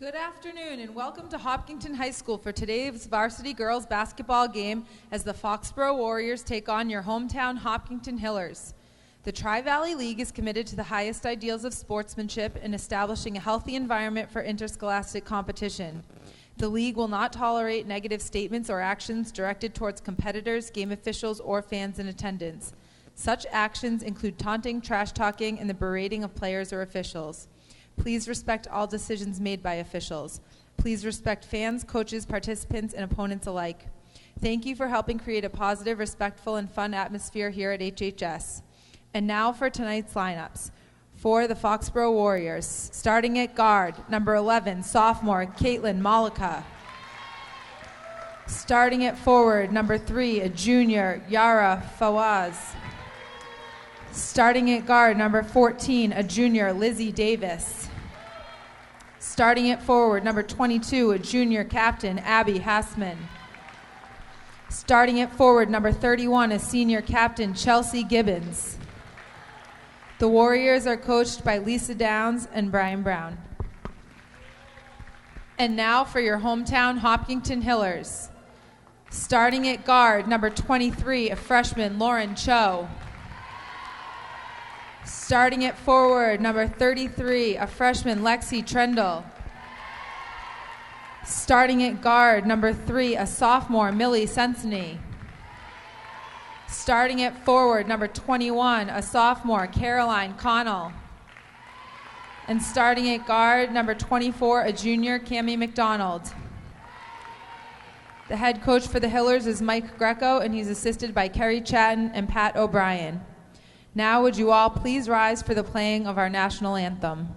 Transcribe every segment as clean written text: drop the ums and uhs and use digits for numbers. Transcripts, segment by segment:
Good afternoon and welcome to Hopkinton High School for today's varsity girls basketball game as the Foxborough Warriors take on your hometown Hopkinton Hillers. The Tri-Valley League is committed to the highest ideals of sportsmanship and establishing a healthy environment for interscholastic competition. The league will not tolerate negative statements or actions directed towards competitors, game officials, or fans in attendance. Such actions include taunting, trash talking, and the berating of players or officials. Please respect all decisions made by officials. Please respect fans, coaches, participants, and opponents alike. Thank you for helping create a positive, respectful, and fun atmosphere here at HHS. And now for tonight's lineups. For the Foxborough Warriors, starting at guard, number 11, sophomore Caitlin Malika. Starting at forward, number 3, a junior, Yara Fawaz. Starting at guard, number 14, a junior, Lizzie Davis. Starting at forward, number 22, a junior captain, Abby Hassman. Starting at forward, number 31, a senior captain, Chelsea Gibbons. The Warriors are coached by Lisa Downs and Brian Brown. And now for your hometown Hopkinton Hillers. Starting at guard, number 23, a freshman, Lauren Cho. Starting at forward, number 33, a freshman, Lexi Trendle. Starting at guard, number 3, a sophomore, Millie Sensony. Starting at forward, number 21, a sophomore, Caroline Connell. And starting at guard, number 24, a junior, Cammie McDonald. The head coach for the Hillers is Mike Greco, and he's assisted by Kerry Chatton and Pat O'Brien. Now would you all please rise for the playing of our national anthem.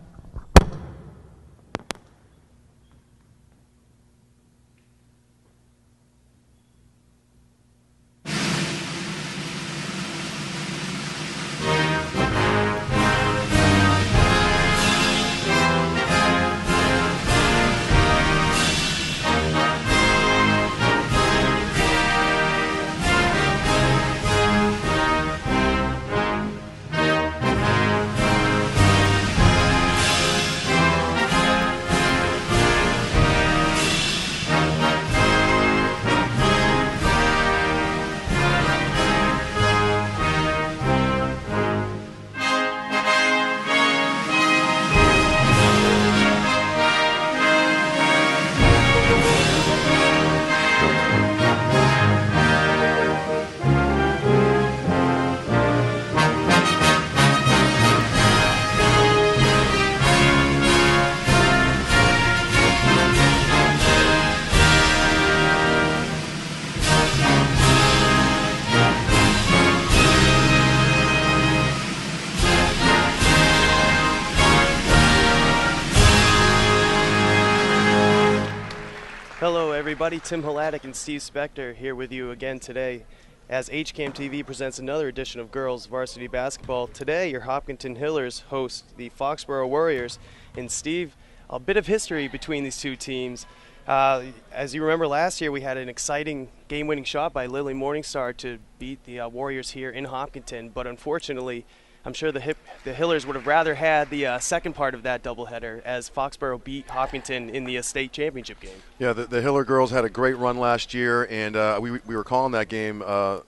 Hello everybody, Tim Hladek and Steve Spector here with you again today as HCAM TV presents another edition of Girls Varsity Basketball. Today your Hopkinton Hillers host the Foxborough Warriors. And Steve, a bit of history between these two teams. As you remember last year we had an exciting game-winning shot by Lily Morningstar to beat the Warriors here in Hopkinton, but unfortunately I'm sure the Hillers would have rather had the second part of that doubleheader as Foxborough beat Hopkinton in the state championship game. Yeah, the Hiller girls had a great run last year, and we were calling that game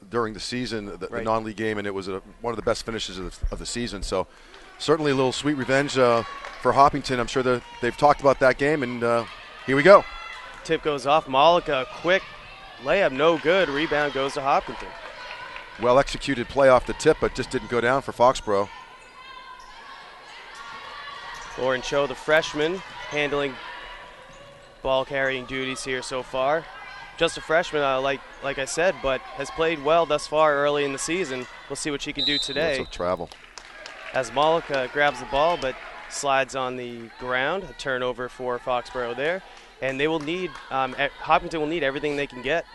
during the season, the non-league game, and it was one of the best finishes of the season. So certainly a little sweet revenge for Hopkinton. I'm sure they've talked about that game, and here we go. Tip goes off. Malika, quick layup, no good. Rebound goes to Hopkinton. Well-executed play off the tip, but just didn't go down for Foxborough. Lauren Cho, the freshman, handling ball-carrying duties here so far. Just a freshman, like I said, but has played well thus far early in the season. We'll see what she can do today. Lots of travel. As Malika grabs the ball, but slides on the ground. A turnover for Foxborough there. And they will need, Hopkinton will need everything they can get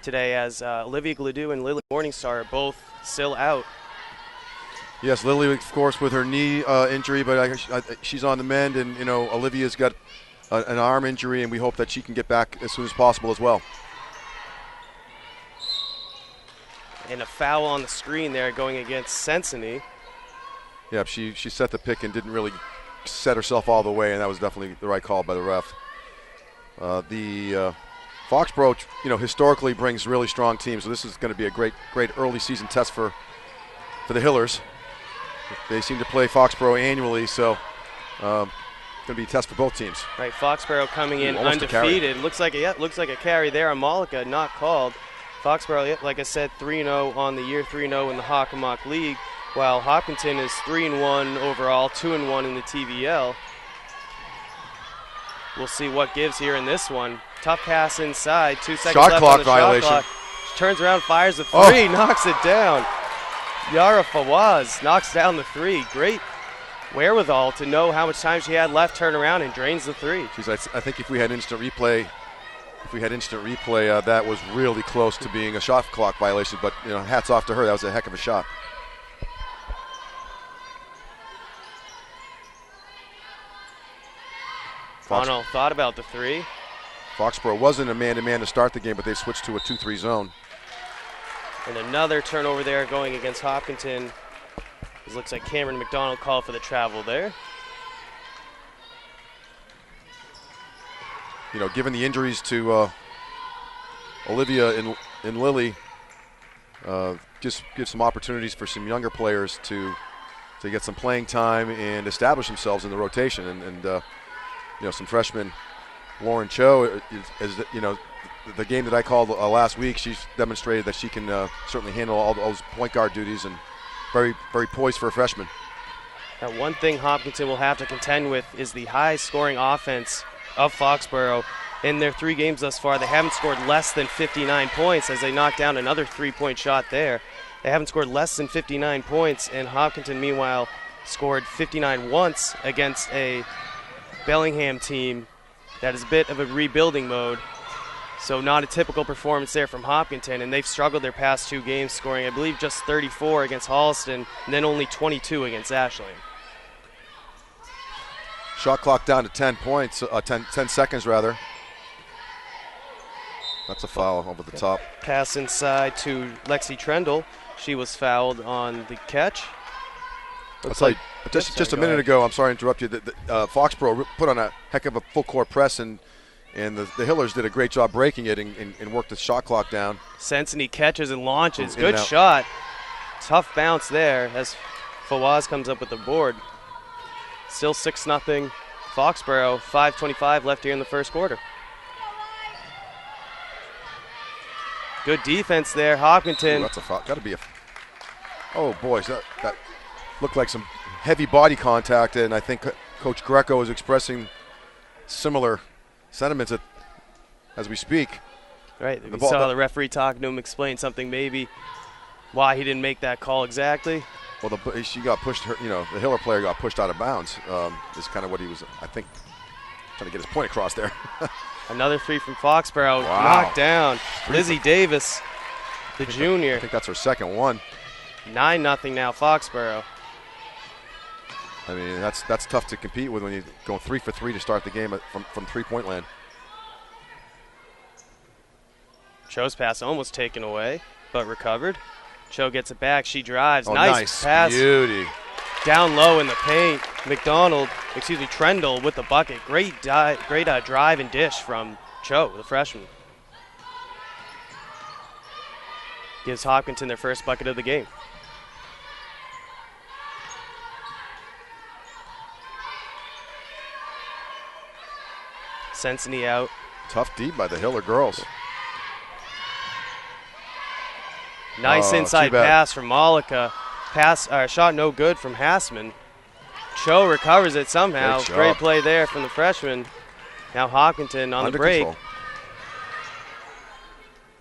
today as Olivia Gladue and Lily Morningstar are both still out. Yes, Lily, of course, with her knee injury, but she's on the mend, and Olivia's got an arm injury, and we hope that she can get back as soon as possible as well. And a foul on the screen there going against Sensony. Yeah, she set the pick and didn't really set herself all the way, and that was definitely the right call by the ref. The Foxborough, historically brings really strong teams, so this is going to be a great early season test for the Hillers. They seem to play Foxborough annually, so going to be a test for both teams. Right, Foxborough coming in undefeated. Looks like a carry there on Malika, not called. Foxborough, like I said, 3-0 on the year, 3-0 in the Hockomock League, while Hopkinton is 3-1 overall, 2-1 in the TVL. We'll see what gives here in this one. Tough pass inside, 2 seconds shot left clock on the violation. shot clock. She turns around, fires a three, knocks it down. Yara Fawaz knocks down the three. Great wherewithal to know how much time she had left, turn around and drains the three. I think if we had instant replay, that was really close to being a shot clock violation. But hats off to her. That was a heck of a shot. Connell thought about the three. Foxborough wasn't a man-to-man to start the game, but they switched to a 2-3 zone. And another turnover there going against Hopkinton. It looks like Cameron McDonald called for the travel there. Given the injuries to Olivia and Lily, just give some opportunities for some younger players to get some playing time and establish themselves in the rotation. And some freshmen, Lauren Cho, is the game that I called last week. She's demonstrated that she can certainly handle all those point guard duties and very, very poised for a freshman. Now, one thing Hopkinton will have to contend with is the high-scoring offense of Foxborough. In their 3 games thus far, they haven't scored less than 59 points as they knocked down another 3-point shot there. They haven't scored less than 59 points, and Hopkinton, meanwhile, scored 59 once against a Bellingham team that is a bit of a rebuilding mode. So not a typical performance there from Hopkinton, and they've struggled their past 2 games, scoring, I believe, just 34 against Holliston and then only 22 against Ashland. Shot clock down to 10 seconds rather. That's a foul over the top. Pass inside to Lexi Trendle. She was fouled on the catch. Just a minute ago, I'm sorry to interrupt you, Foxborough put on a heck of a full court press, and the Hillers did a great job breaking it and worked the shot clock down. Sensini catches and launches. Good shot. Tough bounce there as Fawaz comes up with the board. Still 6-0 Foxborough, 5:25 left here in the first quarter. Good defense there, Hopkinton. Ooh, that's a foul. Got to be a. Oh boys, that looked like some heavy body contact, and I think Coach Greco is expressing similar sentiments as we speak. Right. We saw the referee talking to him, explain something maybe why he didn't make that call exactly. Well, she got pushed. The Hiller player got pushed out of bounds. Is kind of what he was, I think, trying to get his point across there. Another three from Foxborough. Wow. Knocked down. Lizzie Davis, the junior. I think that's her second one. 9-0 now, Foxborough. I mean, that's tough to compete with when you're going 3 for 3 to start the game from 3-point land. Cho's pass almost taken away, but recovered. Cho gets it back. She drives. Oh, nice pass. Beauty. Down low in the paint. Trendle with the bucket. Great drive and dish from Cho, the freshman. Gives Hopkinton their first bucket of the game. Sensini out. Tough D by the Hiller girls. Nice inside pass from Malika. Shot no good from Hassman. Cho recovers it somehow. Great play there from the freshman. Now Hopkinton on the break. Control.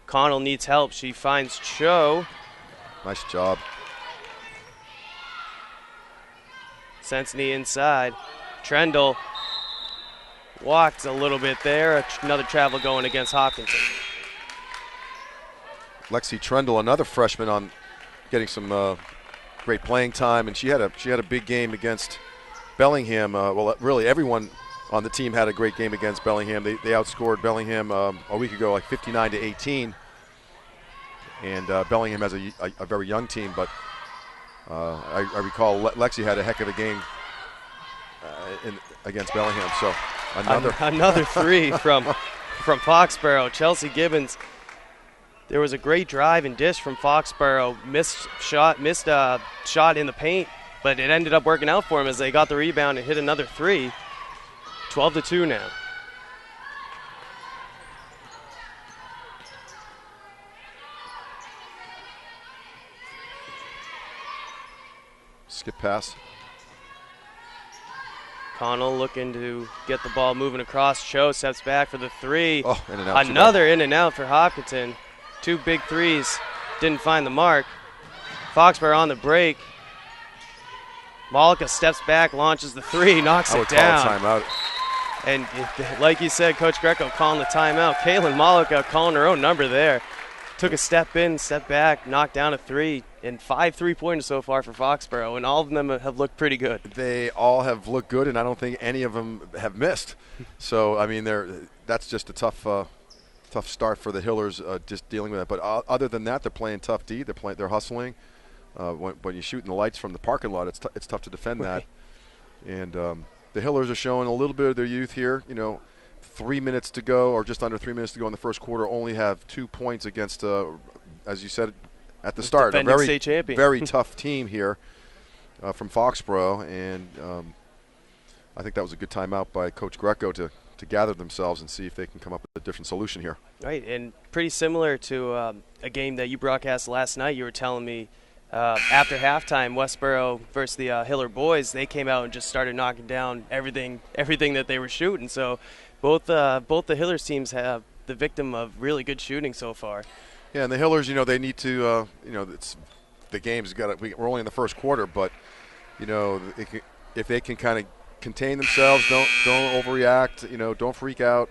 Connell needs help. She finds Cho. Nice job. Sensini inside. Trendle walked a little bit there. Another travel going against Hopkinton. Lexi Trendle, another freshman, on getting some great playing time, and she had a big game against Bellingham. Really everyone on the team had a great game against Bellingham. They outscored Bellingham a week ago, like 59-18. And Bellingham has a very young team, but I recall Lexi had a heck of a game against Bellingham. So Another three from Foxborough. Chelsea Gibbons. There was a great drive and dish from Foxborough. Missed shot in the paint, but it ended up working out for him as they got the rebound and hit another three. 12-2 now. Skip pass. Connell looking to get the ball moving across. Cho steps back for the three. Oh, in and out. Another in and out for Hopkinton. 2 big threes. Didn't find the mark. Foxborough on the break. Malika steps back, launches the three, knocks it down. I would call a timeout. And like you said, Coach Greco calling the timeout. Kaylin Malika calling her own number there. Took a step in, step back, knocked down a three, and 5 3-pointers so far for Foxborough, and all of them have looked pretty good. They all have looked good, and I don't think any of them have missed. So, I mean, that's just a tough start for the Hillers, just dealing with it. But other than that, they're playing tough D. They're hustling. When you're shooting the lights from the parking lot, it's tough to defend that. And the Hillers are showing a little bit of their youth here. 3 minutes to go, or just under 3 minutes to go in the first quarter, only have 2 points against, as you said at the start, a very tough team here from Foxborough. And I think that was a good timeout by Coach Greco to gather themselves and see if they can come up with a different solution here. Right, and pretty similar to a game that you broadcast last night. You were telling me after halftime, Westboro versus the Hiller boys, they came out and just started knocking down everything that they were shooting. So both the Hillers teams have the victim of really good shooting so far. Yeah, and the Hillers, they need to, it's the game's got. We're only in the first quarter, but if they can kind of contain themselves, don't overreact, don't freak out,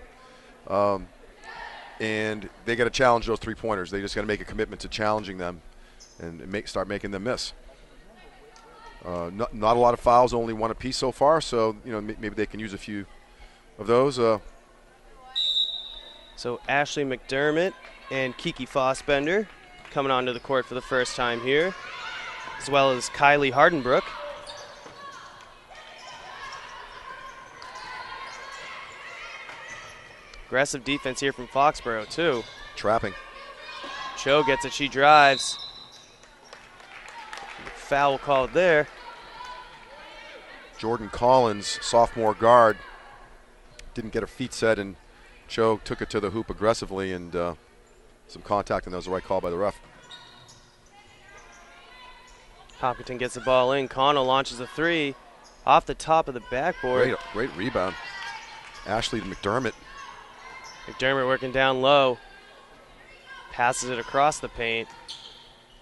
and they got to challenge those 3-pointers. They just got to make a commitment to challenging them and start making them miss. Not a lot of fouls, only 1 apiece so far, so maybe they can use a few of those. So Ashley McDermott and Kiki Fossbender coming onto the court for the first time here, as well as Kylie Hardenbrook. Aggressive defense here from Foxborough, too. Trapping. Cho gets it, she drives. Foul called there. Jordan Collins, sophomore guard, didn't get her feet set, and Cho took it to the hoop aggressively, and some contact, and that was the right call by the ref. Hopkinton gets the ball in. Connell launches a three off the top of the backboard. Great rebound. Ashley to McDermott. McDermott working down low. Passes it across the paint.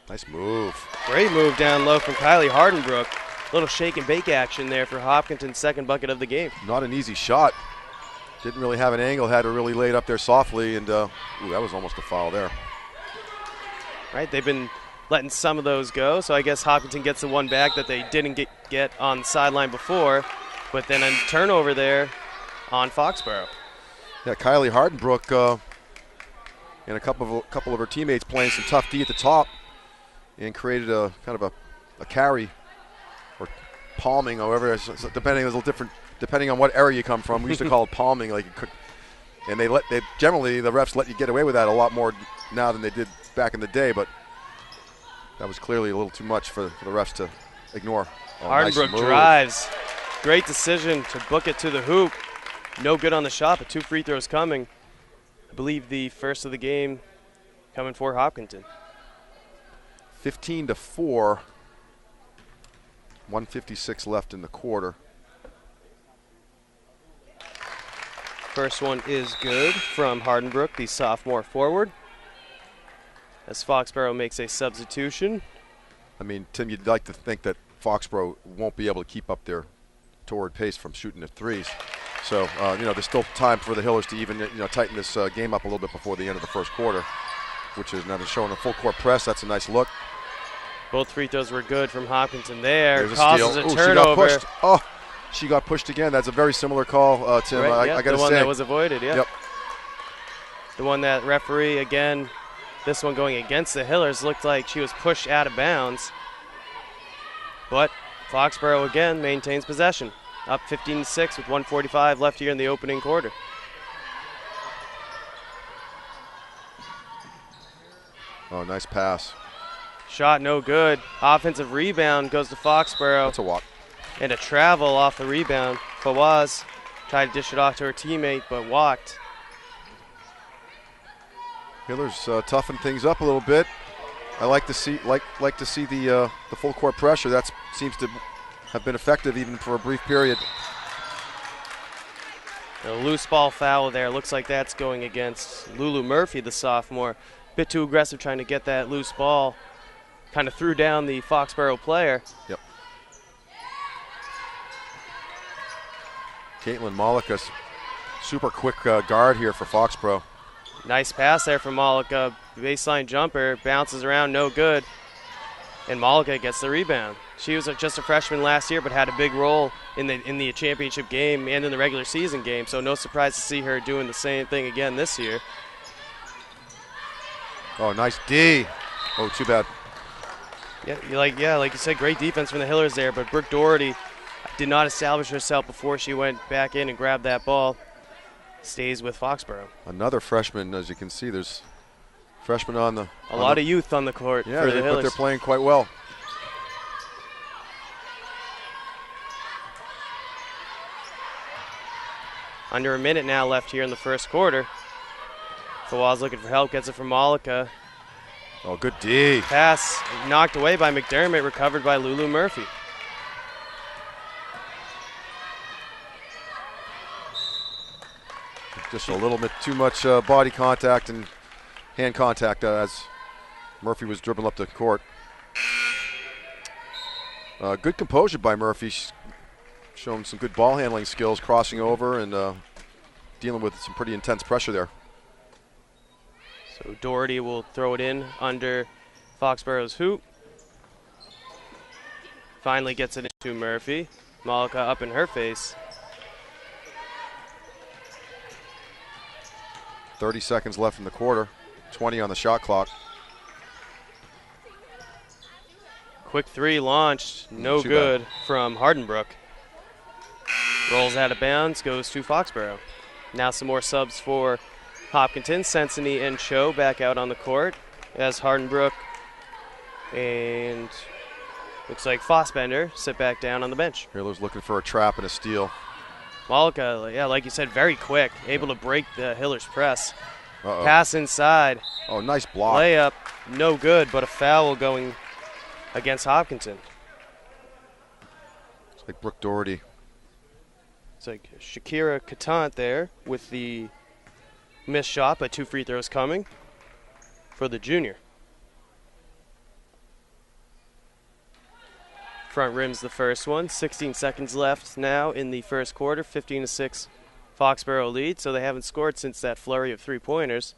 Nice move. Great move down low from Kylie Hardenbrook. Little shake and bake action there for Hopkinton's second bucket of the game. Not an easy shot. Didn't really have an angle. Had to really lay it up there softly, and that was almost a foul there. Right, they've been letting some of those go, so I guess Hopkinton gets the one back that they didn't get on the sideline before, but then a turnover there on Foxborough. Yeah, Kylie Hardenbrook and a couple of her teammates playing some tough D at the top, and created a kind of a carry or palming, however, depending, it was a little different depending on what area you come from. We used to call it palming, and they generally the refs let you get away with that a lot more now than they did back in the day, but that was clearly a little too much for the refs to ignore. Hardenbrook nice drives. Great decision to book it to the hoop. No good on the shot, but 2 free throws coming. I believe the first of the game coming for Hopkinton. 15-4. 1:56 left in the quarter. First one is good from Hardenbrook, the sophomore forward, as Foxborough makes a substitution. I mean, Tim, you'd like to think that Foxborough won't be able to keep up their torrid pace from shooting the threes. So, there's still time for the Hillers to even, tighten this game up a little bit before the end of the first quarter, which is now they're showing a full court press. That's a nice look. Both free throws were good from Hopkinton there. There's Causes a steal. a turnover. She got pushed. Oh, she got pushed again. That's a very similar call, Tim. Right, I got to say. The one that was avoided, yeah. Yep. The one that referee, again, this one going against the Hillers, looked like she was pushed out of bounds. But Foxborough, again, maintains possession. up 15-6 with 1:45 left here in the opening quarter. Oh, nice pass. Shot no good. Offensive rebound goes to Foxborough. That's a walk. And a travel off the rebound. Fawaz tried to dish it off to her teammate, but walked. Hillers toughen things up a little bit. I like to see the full court pressure. That seems to have been effective even for a brief period. A loose ball foul there. Looks like that's going against Lulu Murphy, the sophomore. Bit too aggressive trying to get that loose ball. Kind of threw down the Foxborough player. Yep. Caitlin Malika, super quick guard here for Foxborough. Nice pass there from Malika. Baseline jumper, bounces around, no good. And Malika gets the rebound. She was just a freshman last year, but had a big role in the championship game and in the regular season game. So no surprise to see her doing the same thing again this year. Oh, nice D. Oh, too bad. Like you said, great defense from the Hillers there, but Brooke Doherty did not establish herself before she went back in and grabbed that ball. Stays with Foxborough. Another freshman, as you can see, there's freshmen on the... A lot of youth on the court for the Hillers. But they're playing quite well. Under a minute now left here in the first quarter. Fawaz looking for help, gets it from Malika. Oh, good D. Pass knocked away by McDermott, recovered by Lulu Murphy. Just a little bit too much body contact and hand contact as Murphy was dribbling up the court. Good composure by Murphy. She's showing some good ball handling skills, crossing over and dealing with some pretty intense pressure there. So Doherty will throw it in under Foxborough's hoop. Finally gets it into Murphy. Malika up in her face. 30 seconds left in the quarter. 20 on the shot clock. Quick three launched. No good from Hardenbrook. Rolls out of bounds, goes to Foxborough. Now some more subs for Hopkinton. Sensini and Cho back out on the court as Hardenbrook and looks like Fossbender sit back down on the bench. Hillers looking for a trap and a steal. Malika, yeah, like you said, very quick, able to break the Hillers press. Pass inside. Oh, nice block. Layup, no good, but a foul going against Hopkinton. It's like Brooke Doherty. It's like Shakira Katant there with the missed shot, but 2 free throws coming for the junior. Front rim's the first one. 16 seconds left now in the first quarter. 15-6 Foxborough lead, so they haven't scored since that flurry of three-pointers.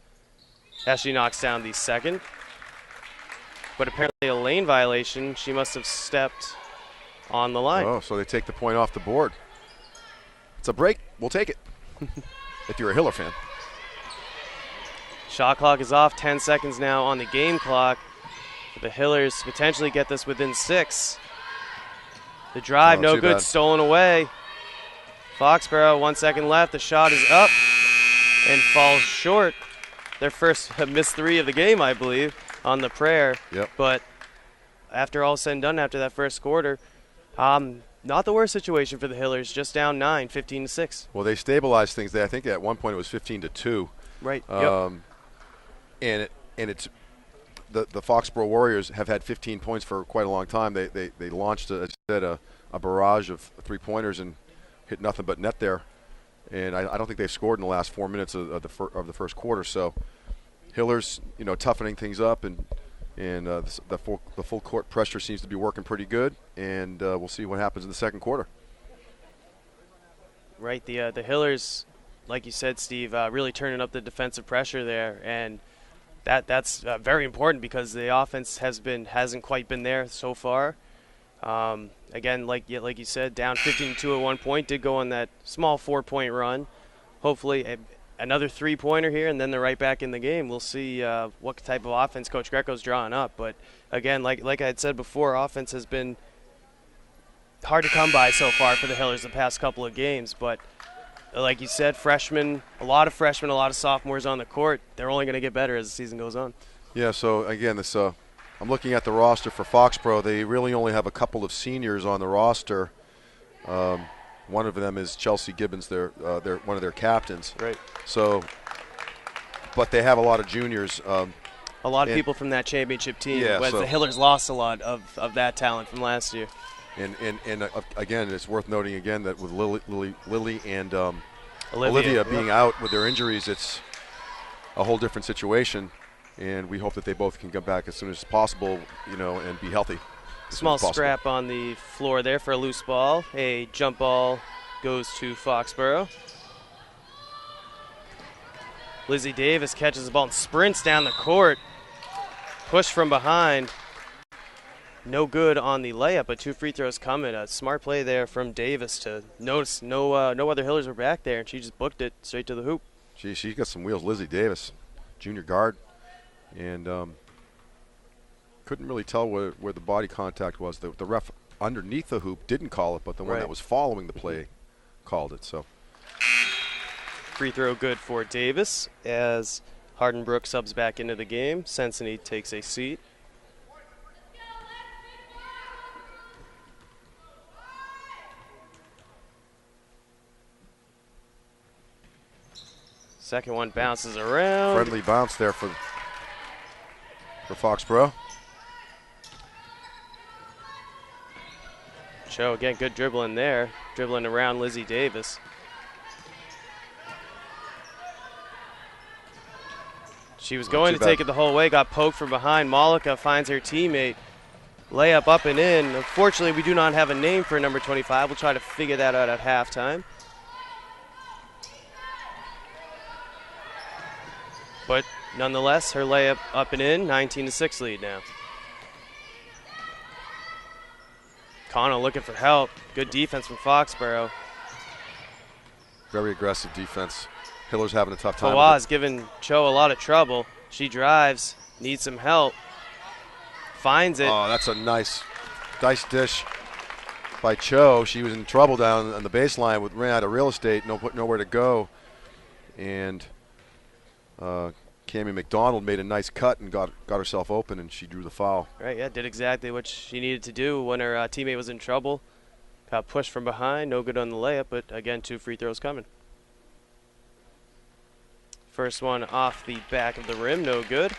Ashley knocks down the second. But apparently a lane violation. She must have stepped on the line. Oh, so they take the point off the board. It's a break. We'll take it if you're a Hiller fan. Shot clock is off. 10 seconds now on the game clock. The Hillers potentially get this within 6. The drive, no good, stolen away. Foxborough, 1 second left. The shot is up and falls short. Their first missed 3 of the game, I believe, on the prayer. Yep. But after all said and done, after that first quarter, not the worst situation for the Hillers. Just down 9, 15-6. Well, they stabilized things. I think at one point it was 15-2. Right. And it's the Foxborough Warriors have had 15 points for quite a long time. They launched a barrage of three-pointers and hit nothing but net there. And I don't think they've scored in the last 4 minutes of the first quarter. So Hillers, toughening things up, and the full court pressure seems to be working pretty good. And we'll see what happens in the second quarter. Right. The Hillers, like you said, Steve, really turning up the defensive pressure there, and that's very important because the offense hasn't quite been there so far. Again, like you said, down 15-2 at one point, did go on that small 4-point run. Hopefully another 3-pointer here, and then they're right back in the game. We'll see what type of offense Coach Greco's drawing up. But again, like I had said before, offense has been hard to come by so far for the Hillers the past couple of games. But like you said, a lot of sophomores on the court. They're only going to get better as the season goes on. Yeah, so again, I'm looking at the roster for Foxborough. They really only have a couple of seniors on the roster. One of them is Chelsea Gibbons, they're one of their captains. Right. So, but they have a lot of juniors. A lot of people from that championship team. Yeah, but the Hillers lost a lot of that talent from last year. And again, it's worth noting again that with Lily and Olivia being out with their injuries, it's a whole different situation. And we hope that they both can come back as soon as possible, and be healthy. Small scrap on the floor there for a loose ball. A jump ball goes to Foxborough. Lizzie Davis catches the ball and sprints down the court. Push from behind. No good on the layup, but 2 free throws coming. A smart play there from Davis to notice no other Hillers were back there, and she just booked it straight to the hoop. She got some wheels. Lizzie Davis, junior guard, and couldn't really tell where the body contact was. The ref underneath the hoop didn't call it, but the one that was following the play called it. So free throw good for Davis as Hardenbrook subs back into the game. Sensini takes a seat. Second one bounces around. Friendly bounce there for Foxborough. Cho again, good dribbling there. Dribbling around Lizzie Davis. She was going to take it the whole way, got poked from behind. Malika finds her teammate. Layup up and in. Unfortunately, we do not have a name for number 25. We'll try to figure that out at halftime. But nonetheless, her layup up and in, 19-6 lead now. Connell looking for help. Good defense from Foxborough. Very aggressive defense. Hillers having a tough time. Fawaz giving Cho a lot of trouble. She drives, needs some help. Finds it. Oh, that's a nice dish by Cho. She was in trouble down on the baseline, ran out of real estate, nowhere to go. And Cammie McDonald made a nice cut and got herself open, and she drew the foul. Right, yeah, did exactly what she needed to do when her teammate was in trouble. Got pushed from behind, no good on the layup, but again, 2 free throws coming. First one off the back of the rim, no good.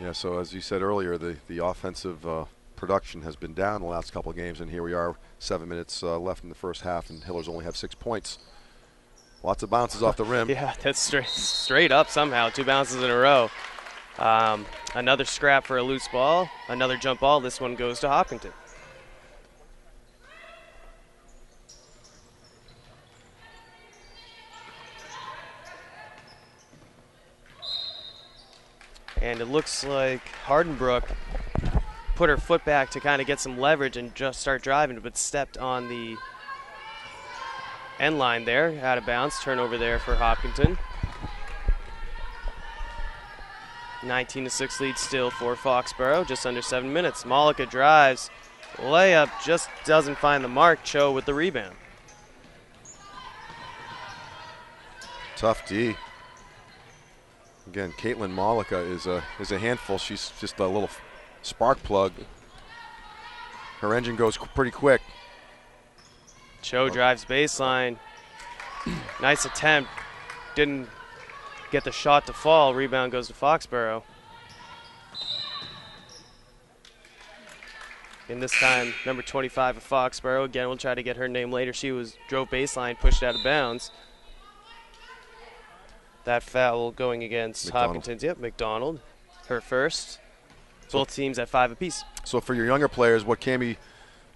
Yeah, so as you said earlier, the offensive production has been down the last couple of games, and here we are, 7 minutes left in the first half, and Hillers only have 6 points. Lots of bounces off the rim. Yeah, that's straight up somehow. 2 bounces in a row. Another scrap for a loose ball. Another jump ball. This one goes to Hopkinton. And it looks like Hardenbrook put her foot back to kind of get some leverage and just start driving, but stepped on the end line there, out of bounds. Turnover there for Hopkinton. 19-6 lead still for Foxborough, just under 7 minutes. Malika drives, layup just doesn't find the mark. Cho with the rebound. Tough D. Again, Caitlin Malika is a handful. She's just a little spark plug. Her engine goes pretty quick. Cho drives baseline. Nice attempt. Didn't get the shot to fall. Rebound goes to Foxborough. And this time, number 25 of Foxborough. Again, we'll try to get her name later. She drove baseline, pushed out of bounds. That foul going against Hopkinton's. Yep, McDonald. Her first. Both teams at 5 apiece. So for your younger players, what Cammie,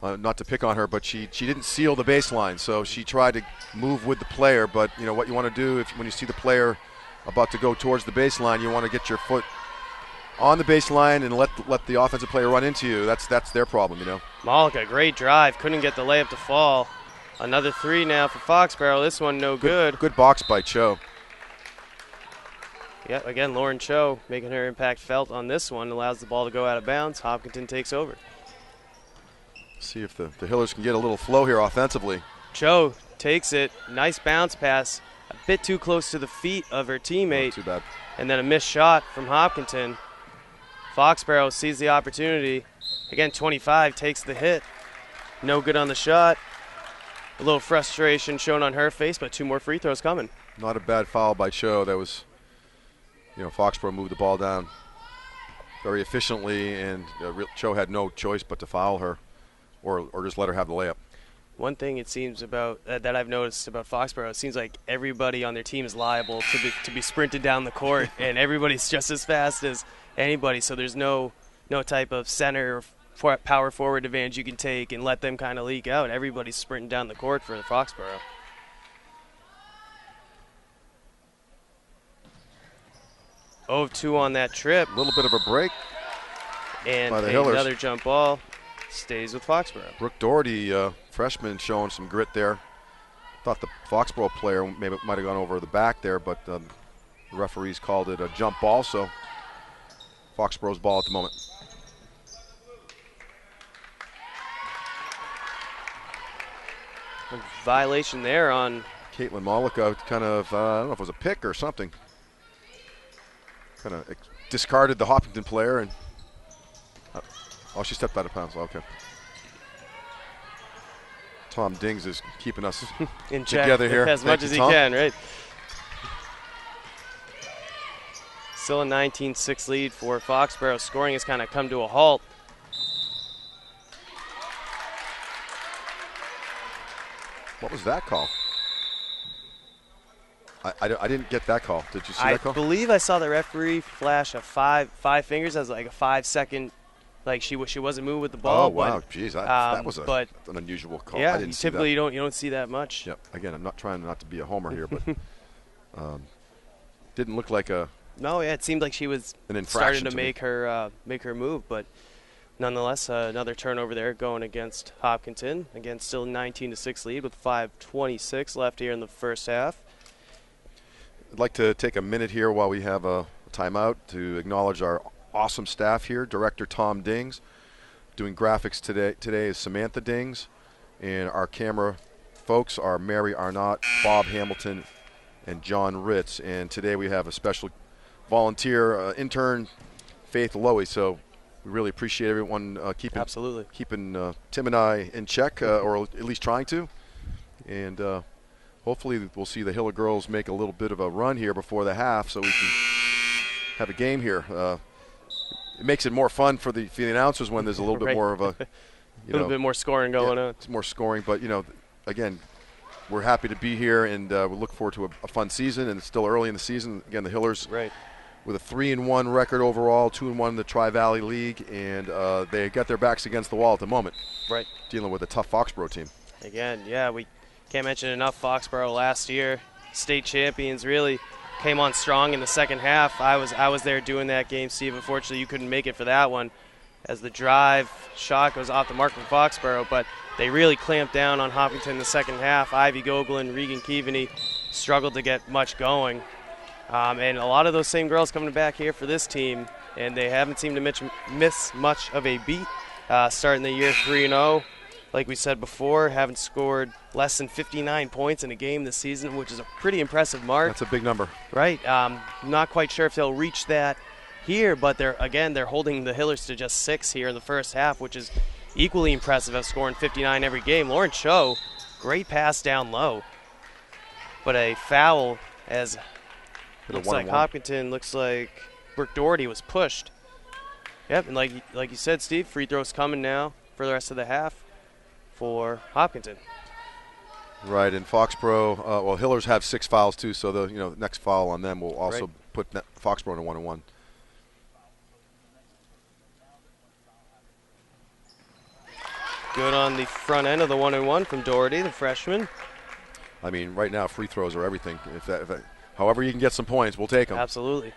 not to pick on her, but she didn't seal the baseline. So she tried to move with the player. But you know what you want to do when you see the player about to go towards the baseline, you want to get your foot on the baseline and let the offensive player run into you. That's their problem, you know. Malika, great drive. Couldn't get the layup to fall. Another 3 now for Foxborough. This one no good. Good box by Cho. Yep, again, Lauren Cho making her impact felt on this one. Allows the ball to go out of bounds. Hopkinton takes over. See if the Hillers can get a little flow here offensively. Cho takes it. Nice bounce pass. A bit too close to the feet of her teammate. Not too bad. And then a missed shot from Hopkinton. Foxborough sees the opportunity. Again, 25 takes the hit. No good on the shot. A little frustration shown on her face, but 2 more free throws coming. Not a bad foul by Cho. That was, Foxborough moved the ball down very efficiently, and Cho had no choice but to foul her or just let her have the layup. One thing it seems about that I've noticed about Foxborough, it seems like everybody on their team is liable to be sprinted down the court, and everybody's just as fast as anybody. So there's no type of center or power forward advantage you can take and let them kind of leak out. Everybody's sprinting down the court for the Foxborough. of 2 on that trip. A little bit of a break. And by the Hillers. Another jump ball. Stays with Foxborough. Brooke Doherty, freshman, showing some grit there. Thought the Foxborough player maybe might have gone over the back there, but the referees called it a jump ball, so Foxborough's ball at the moment. A violation there on Caitlin Malika, kind of, I don't know if it was a pick or something. Kind of discarded the Hopkinton player, and oh, she stepped out of bounds. Okay. Tom Dings is keeping us in check together here. As much as he can, right? Still a 19-6 lead for Foxborough. Scoring has kind of come to a halt. What was that call? I didn't get that call. Did you see that call? I believe I saw the referee flash a five fingers as like a 5-second, like she wasn't moving with the ball. Oh wow, jeez, that was an unusual call. Yeah, I didn't see typically that. you don't see that much. Yep. Again, I'm not trying not to be a homer here, but didn't look like a. No, yeah, it seemed like she was starting to make her move, but nonetheless, another turnover there going against Hopkinton. Again, still 19-6 lead with 5:26 left here in the first half. I'd like to take a minute here while we have a timeout to acknowledge our awesome staff here. Director Tom Dings. Doing graphics today is Samantha Dings. And our camera folks are Mary Arnott, Bob Hamilton, and John Ritz. And today we have a special volunteer intern, Faith Lowy. So we really appreciate everyone keeping Tim and I in check, or at least trying to. And hopefully we'll see the Hiller girls make a little bit of a run here before the half so we can have a game here. It makes it more fun for the announcers when there's a little bit more of a bit more scoring going on. It's more scoring, but again, we're happy to be here, and we look forward to a fun season. And it's still early in the season. Again, the Hillers with a 3-1 record overall, 2-1 in the Tri-Valley League, and they got their backs against the wall at the moment. Right. Dealing with a tough Foxborough team. Again, yeah, we can't mention enough Foxborough last year. State champions really came on strong in the second half. I was there doing that game, Steve. Unfortunately, you couldn't make it for that one as the drive shot goes off the mark from Foxborough, but they really clamped down on Hopkinton in the second half. Ivy Gogolin, Regan Keaveney struggled to get much going. And a lot of those same girls coming back here for this team, and they haven't seemed to miss much of a beat. Starting the year 3-0. Like we said before, haven't scored less than 59 points in a game this season, which is a pretty impressive mark. That's a big number. Right. Not quite sure if they'll reach that here, but they're holding the Hillers to just 6 here in the first half, which is equally impressive of scoring 59 every game. Lauren Cho, great pass down low. But a foul as looks like Hopkinton, looks like Brooke Doherty was pushed. Yep, and like you said, Steve, free throws coming now for the rest of the half for Hopkinton. Right, and Foxborough, Hillers have 6 fouls too, so the next foul on them will also put Foxborough in a 1-1. Good on the front end of the 1-1 from Doherty, the freshman. I mean, right now free throws are everything. However you can get some points, we'll take them. Absolutely.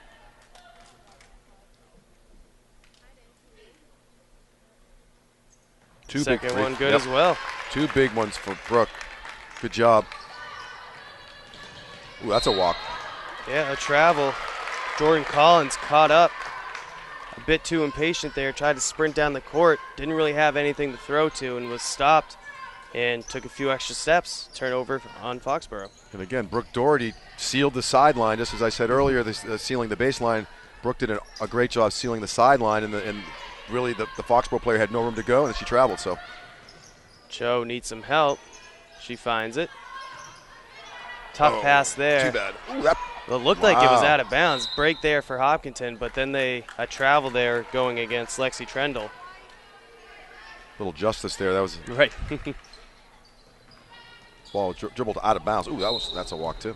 Second one good as well. 2 big ones for Brooke. Good job. Ooh, that's a walk. Yeah, a travel. Jordan Collins caught up a bit too impatient there, tried to sprint down the court, didn't really have anything to throw to, and was stopped and took a few extra steps, turnover on Foxborough. And again, Brooke Doherty sealed the sideline, just as I said earlier, sealing the baseline. Brooke did a great job sealing the sideline, and really the Foxborough player had no room to go, and she traveled. So Cho needs some help. She finds it. Tough pass there. Too bad. Ooh, It looked like it was out of bounds. Break there for Hopkinton, but then a travel there going against Lexi Trendle. Little justice there. That was right. Ball dribbled out of bounds. Ooh, that's a walk too.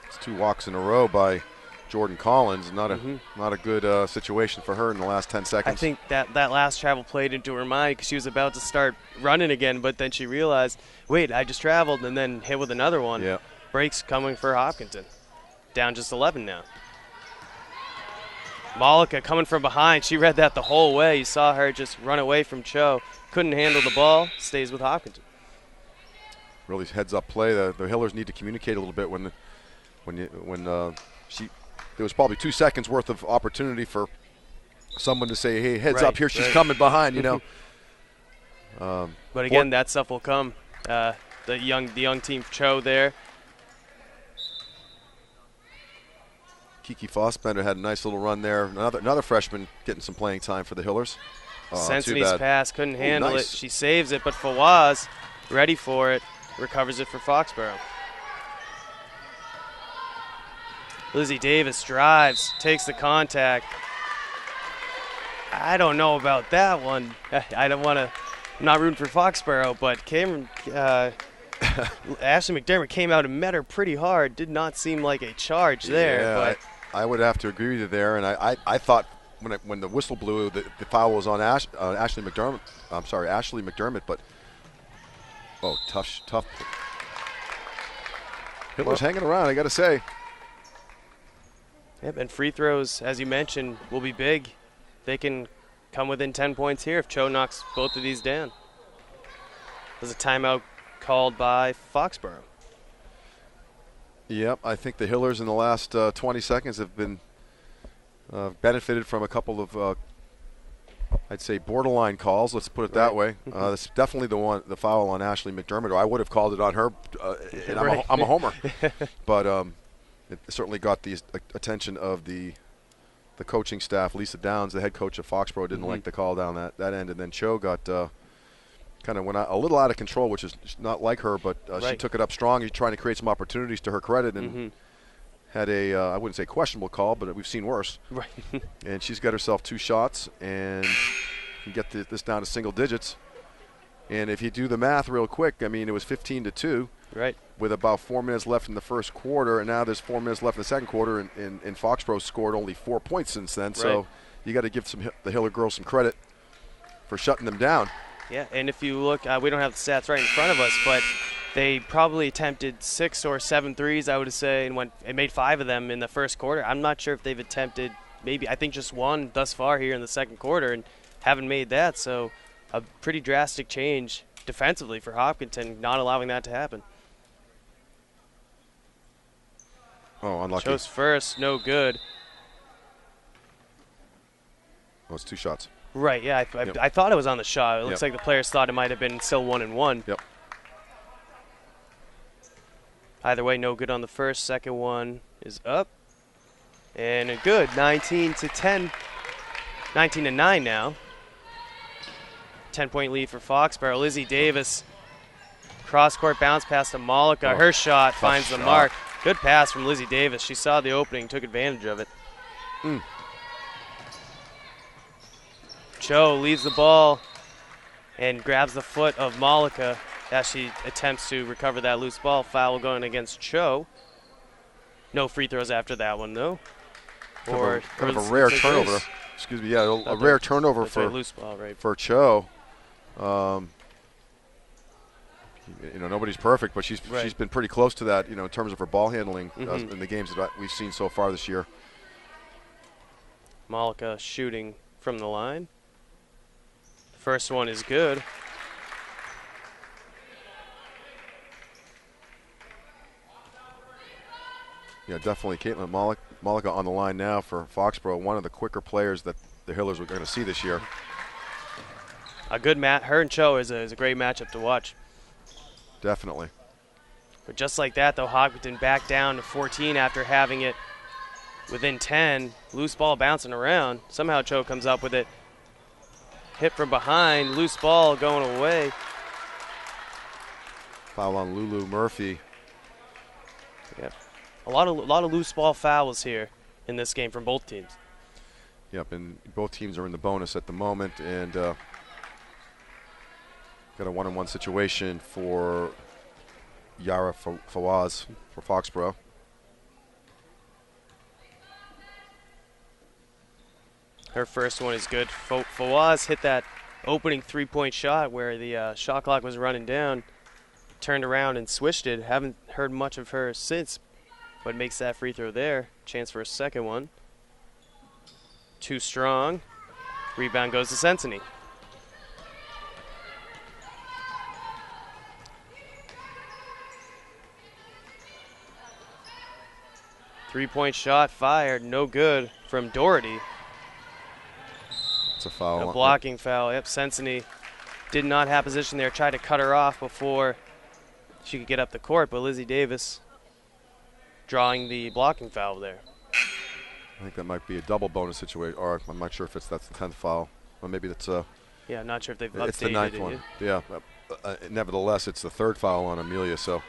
It's 2 walks in a row by Jordan Collins. Not a good situation for her in the last 10 seconds. I think that last travel played into her mind because she was about to start running again, but then she realized, wait, I just traveled, and then hit with another one. Yeah. Breaks coming for Hopkinton. Down just 11 now. Malika coming from behind. She read that the whole way. You saw her just run away from Cho. Couldn't handle the ball. Stays with Hopkinton. Really heads-up play. The Hillers need to communicate a little bit there was probably 2 seconds worth of opportunity for someone to say, hey, heads up here, she's coming behind, But again, that stuff will come. The young team Cho there. Kiki Fossbender had a nice little run there. Another freshman getting some playing time for the Hillers. Sensiny's pass, couldn't handle it. She saves it, but Fawaz, ready for it, recovers it for Foxborough. Lizzie Davis drives, takes the contact. I don't know about that one. I don't want to. I'm not rooting for Foxborough, but Ashley McDermott came out and met her pretty hard. Did not seem like a charge there. Yeah, but I would have to agree with you there. And I thought when the whistle blew, the foul was on Ashley McDermott. I'm sorry, Ashley McDermott. But tough. Hitler's hanging around, I got to say. Yep, and free throws, as you mentioned, will be big. They can come within 10 points here if Cho knocks both of these down. There's a timeout called by Foxborough. Yep, I think the Hillers in the last 20 seconds have been benefited from a couple of, I'd say, borderline calls. Let's put it that way. That's definitely the foul on Ashley McDermott, or I would have called it on her. And I'm a homer, but it certainly got the attention of the coaching staff. Lisa Downs, the head coach of Foxborough, didn't like the call down that end, and then Cho got kind of went a little out of control, which is not like her, but she took it up strong. She's trying to create some opportunities to her credit, and had I wouldn't say questionable call, but we've seen worse. Right. And she's got herself 2 shots and can get this down to single digits. And if you do the math real quick, I mean, it was 15-2. Right. With about 4 minutes left in the first quarter, and now there's 4 minutes left in the second quarter, and Foxborough scored only 4 points since then. Right. So you got to give the Hiller girls some credit for shutting them down. Yeah, and if you look, we don't have the stats right in front of us, but they probably attempted 6 or 7 threes, I would say, and made 5 of them in the first quarter. I'm not sure if they've attempted I think just 1 thus far here in the second quarter, and haven't made that. So a pretty drastic change defensively for Hopkinton, not allowing that to happen. Oh, unlucky. Cho's first, no good. Oh, it's 2 shots. Right, yeah, I thought it was on the shot. It looks like the players thought it might have been still 1-1. Yep. Either way, no good on the first. Second one is up. And a good, 19-10. 19-9 now. 10-point lead for Foxborough. Lizzie Davis, cross-court bounce pass to Malika. Her shot finds the mark. Good pass from Lizzie Davis. She saw the opening, took advantage of it. Cho leaves the ball and grabs the foot of Malika as she attempts to recover that loose ball. Foul going against Cho. No free throws after that one, though. Kind of a rare turnover. Excuse me, a rare turnover for loose ball, right? For Cho. Nobody's perfect, but she's been pretty close to that, in terms of her ball handling in the games that we've seen so far this year. Malika shooting from the line. First one is good. Yeah, definitely Caitlin Malika on the line now for Foxborough, one of the quicker players that the Hillers were going to see this year. A good match. Her and Cho is a great matchup to watch. Definitely. But just like that, though, Hopkinton back down to 14 after having it within 10. Loose ball bouncing around. Somehow Cho comes up with it. Hit from behind. Loose ball going away. Foul on Lulu Murphy. Yep. A lot of loose ball fouls here in this game from both teams. Yep, and both teams are in the bonus at the moment, and got a one-on-one situation for Yara Fawaz for Foxborough. Her first one is good. Fawaz hit that opening three-point shot where the shot clock was running down, turned around and switched it. Haven't heard much of her since, but makes that free throw there. Chance for a second one. Too strong. Rebound goes to Sensini. Three-point shot fired, no good from Doherty. It's a foul. A blocking foul. Yep, Sensini did not have position there. Tried to cut her off before she could get up the court, but Lizzie Davis drawing the blocking foul there. I think that might be a double bonus situation, or I'm not sure if that's the 10th foul, or maybe that's yeah, I'm not sure if they've updated it's the 9th it one. yet. Yeah, nevertheless, it's the 3rd foul on Amelia. So,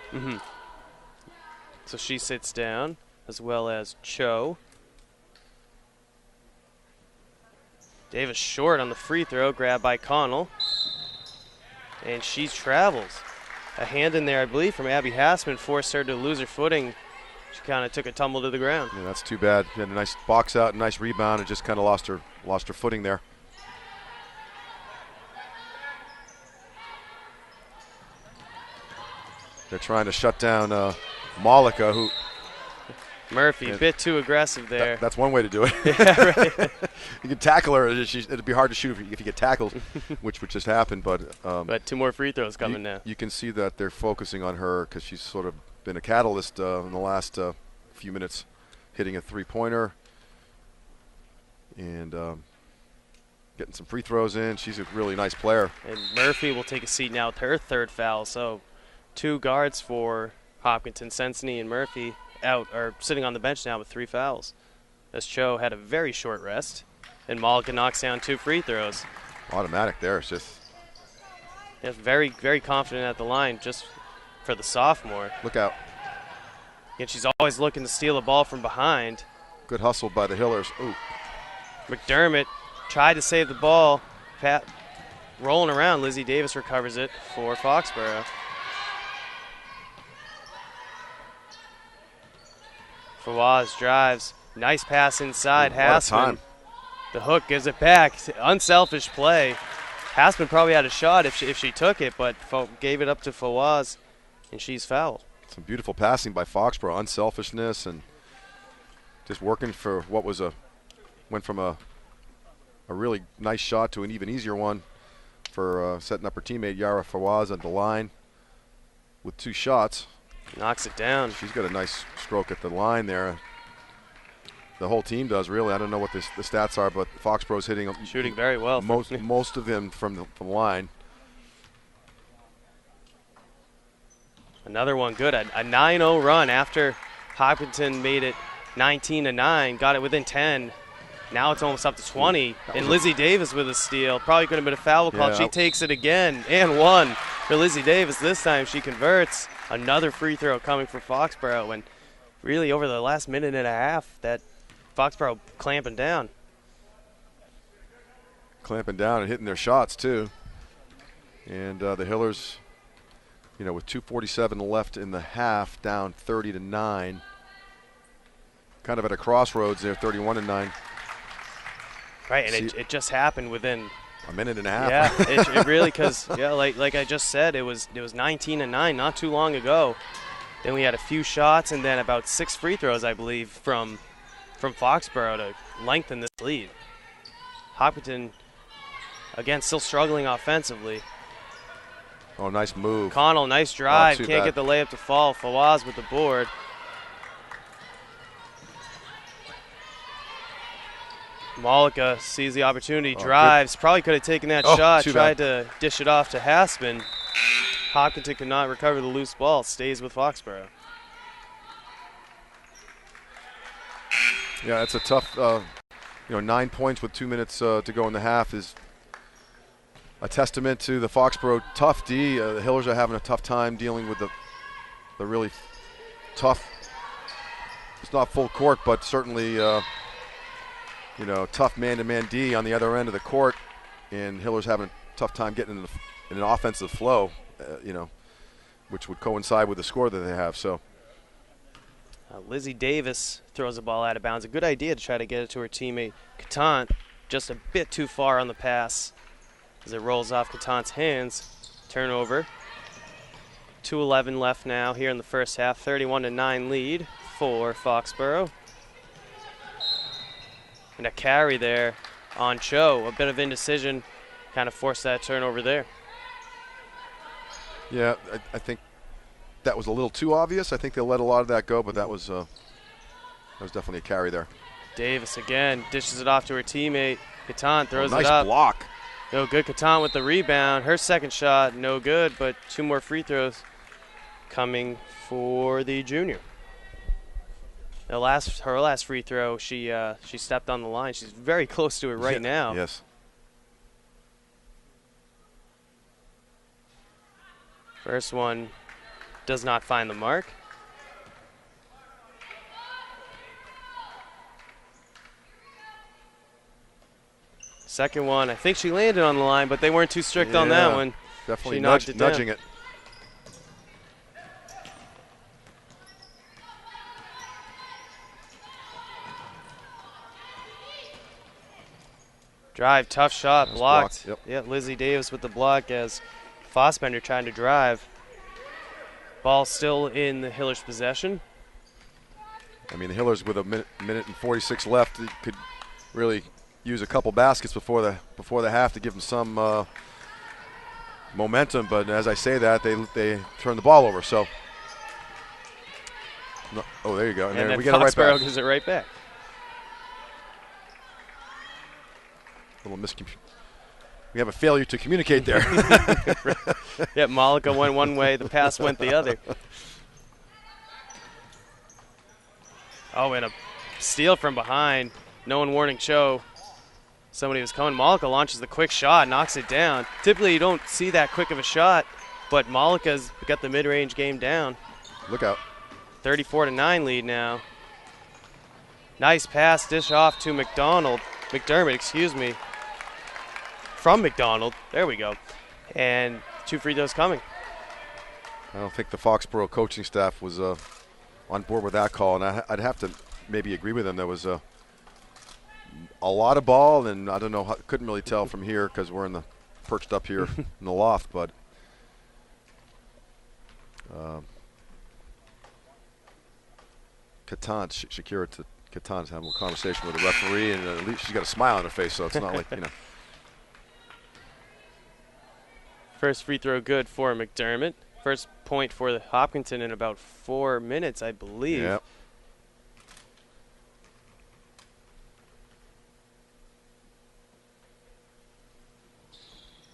So she sits down, as well as Cho. Davis short on the free throw, grabbed by Connell, and she travels. A hand in there, I believe, from Abby Hassman forced her to lose her footing. She kind of took a tumble to the ground. Yeah, that's too bad. She had a nice box out, nice rebound, and just kind of lost her footing there. They're trying to shut down Malika, who Murphy, a bit too aggressive there. That's one way to do it. Yeah, right. You can tackle her. It'd be hard to shoot if you get tackled, which would just happen. But 2 more free throws coming now. You can see that they're focusing on her because she's sort of been a catalyst in the last few minutes, hitting a three-pointer and getting some free throws in. She's a really nice player. And Murphy will take a seat now with her 3rd foul. So 2 guards for Hopkinton, Sensini and Murphy out or sitting on the bench now with 3 fouls. As Cho had a very short rest, and Malika knocks down 2 free throws. Automatic there. It's just very, very confident at the line just for the sophomore. Look out. And she's always looking to steal a ball from behind. Good hustle by the Hillers. Ooh. McDermott tried to save the ball. Rolling around, Lizzie Davis recovers it for Foxborough. Fawaz drives. Nice pass inside. Hassman. The hook gives it back. Unselfish play. Hassman probably had a shot if she took it, but gave it up to Fawaz, and she's fouled. Some beautiful passing by Foxborough. Unselfishness and just working for what went from a really nice shot to an even easier one for setting up her teammate Yara Fawaz at the line with 2 shots. Knocks it down. She's got a nice stroke at the line there. The whole team does, really. I don't know what the stats are, but Foxborough's shooting very well. Most of them from the line. Another one good. A 9-0 run after Hopkinton made it 19-9, got it within 10. Now it's almost up to 20. And Lizzie Davis with a steal. Probably could have been a foul call. She takes it again and 1 for Lizzie Davis. This time she converts. Another free throw coming for Foxborough. And really over the last minute and a half, that Foxborough clamping down. Clamping down and hitting their shots too. And the Hillers, with 2:47 left in the half, down 30-9. Kind of at a crossroads there, 31-9. Right, and it just happened within a minute and a half. Yeah, it really, because like I just said, it was 19-9 not too long ago. Then we had a few shots and then about 6 free throws, I believe, from Foxborough to lengthen this lead. Hopkinton, again, still struggling offensively. Oh, nice move. Connell, nice drive. Can't get the layup to fall. Fawaz with the board. Malika sees the opportunity, drives, probably could have taken that shot, tried to dish it off to Haspin. Hopkinton could not recover the loose ball, stays with Foxborough. Yeah, it's a tough, 9 points with 2 minutes to go in the half is a testament to the Foxborough tough D. The Hillers are having a tough time dealing with the really tough, it's not full court, but certainly, tough man-to-man D on the other end of the court, and Hillers having a tough time getting in an offensive flow, which would coincide with the score that they have. So. Lizzie Davis throws the ball out of bounds. A good idea to try to get it to her teammate Catant, just a bit too far on the pass as it rolls off Catant's hands. Turnover. 2:11 left now here in the first half. 31-9 lead for Foxborough. And a carry there on Cho. A bit of indecision kind of forced that turnover there. Yeah, I think that was a little too obvious. I think they let a lot of that go, but that was definitely a carry there. Davis again dishes it off to her teammate. Catant throws it up. Nice block. No good. Catant with the rebound. Her second shot, no good, but 2 more free throws coming for the junior. Her last free throw, she stepped on the line. She's very close to it right now. Yes. First one does not find the mark. Second one, I think she landed on the line, but they weren't too strict on that one. Definitely nudging it. Drive, tough shot, nice blocked. Block, Yeah, Lizzie Davis with the block as Fossbender trying to drive. Ball still in the Hillers' possession. I mean, the Hillers with a minute and 46 left could really use a couple baskets before the half to give them some momentum. But as I say that, they turn the ball over. So, there you go. And then we get it right back. Foxborough gives it right back. We have a failure to communicate there. Yeah, Malika went one way, the pass went the other. Oh, and a steal from behind. No one warning Cho. Somebody was coming. Malika launches the quick shot, knocks it down. Typically, you don't see that quick of a shot, but Malika's got the mid-range game down. Look out. 34-9 lead now. Nice pass, dish off to McDermott, excuse me. From McDonald. There we go. And 2 free throws coming. I don't think the Foxborough coaching staff was on board with that call, and I'd have to maybe agree with them. There was a lot of ball, and I don't know, couldn't really tell from here because we're perched up here in the loft, but Shakira Catan's having a conversation with the referee, and at least she's got a smile on her face, so it's not like, First free throw good for McDermott. First point for the Hopkinton in about 4 minutes, I believe. Yep.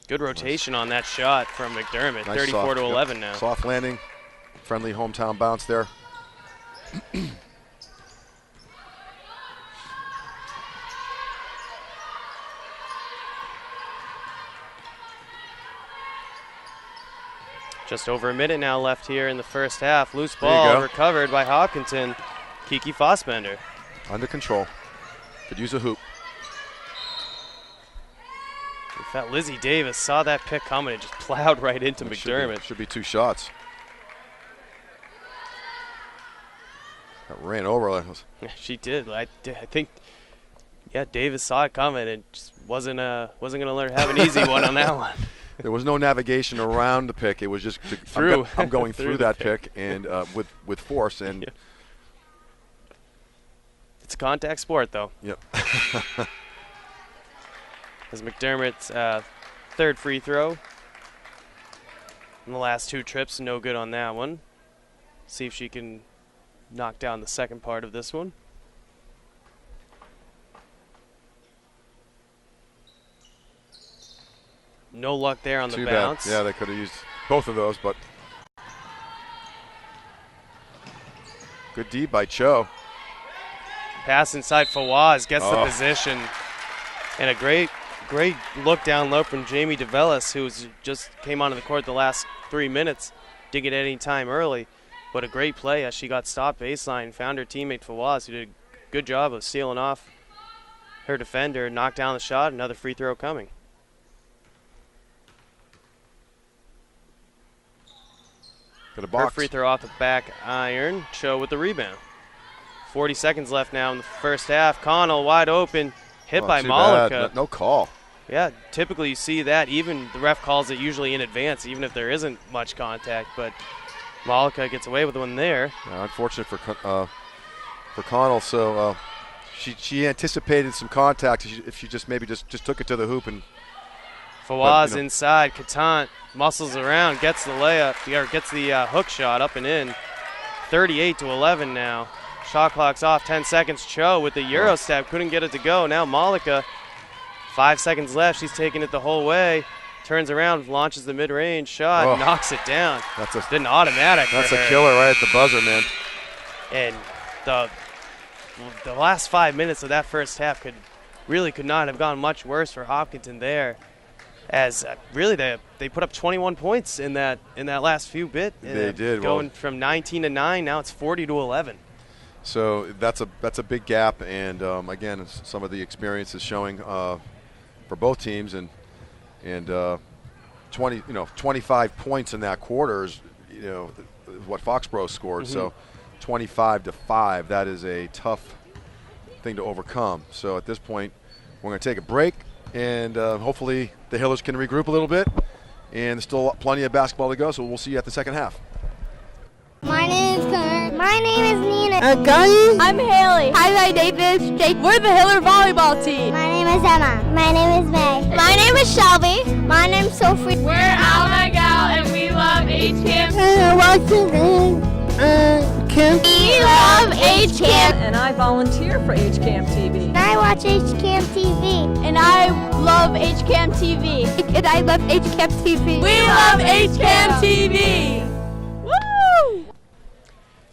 Good rotation on that shot from McDermott. Nice 34-11 now. Soft landing, friendly hometown bounce there. Just over a minute now left here in the first half. Loose ball recovered by Hopkinton. Kiki Fossbender. Under control. Could use a hoop. In fact, Lizzie Davis saw that pick coming and just plowed right into McDermott. Should be 2 shots. That ran over. Yeah, she did. I think, Davis saw it coming and just wasn't going to have an easy one on that one. There was no navigation around the pick. It was just through. I'm going through that pick and with force. And it's a contact sport, though. Yep. As McDermott's third free throw in the last 2 trips, no good on that one. See if she can knock down the second part of this one. no luck there on the Too bounce. bad. Yeah, they could have used both of those, but good D by Cho. Pass inside Fawaz, gets the position. And a great look down low from Jamie DeVellis, who just came onto the court the last 3 minutes. Didn't get any time early, but a great play as she got stopped baseline, found her teammate Fawaz, who did a good job of sealing off her defender, knocked down the shot, another free throw coming. Got a box. Her free throw off the back iron. Cho with the rebound. 40 seconds left now in the first half. Connell wide open, hit by Malika. No call. Yeah, typically you see that. Even the ref calls it usually in advance, even if there isn't much contact. But Malika gets away with one there. Yeah, unfortunate for Connell. So she anticipated some contact if she just took it to the hoop. And Fawaz inside. Katant muscles around, gets the layup, or gets the hook shot up and in. 38-11 now. Shot clock's off. 10 seconds. Cho with the Euro step, couldn't get it to go. Now Malika. 5 seconds left. She's taking it the whole way. Turns around, launches the mid-range shot, knocks it down. That's an automatic. That's a killer right at the buzzer, man. And the last 5 minutes of that first half could not have gone much worse for Hopkinton there, as really they put up 21 points in that last few bit. They did. Going from 19-9, now it's 40-11. So that's a big gap, and again, some of the experience is showing for both teams, and 25 points in that quarter is what Foxborough scored. So 25-5, that is a tough thing to overcome. So at this point, we're going to take a break, and hopefully the Hillers can regroup a little bit, and there's still plenty of basketball to go. So we'll see you at the second half. My name is Connor. My name is Nina. I'm Haley. Hi, Davis. Jake. We're the Hiller volleyball team. My name is Emma. My name is May. My name is Shelby. My name is Sophie. We're Alma Gal, and we love HCAM. We love HCAM. And I volunteer for HCAM TV. And I watch HCAM TV. And I love HCAM TV. And I love HCAM TV. We love HCAM TV. Woo!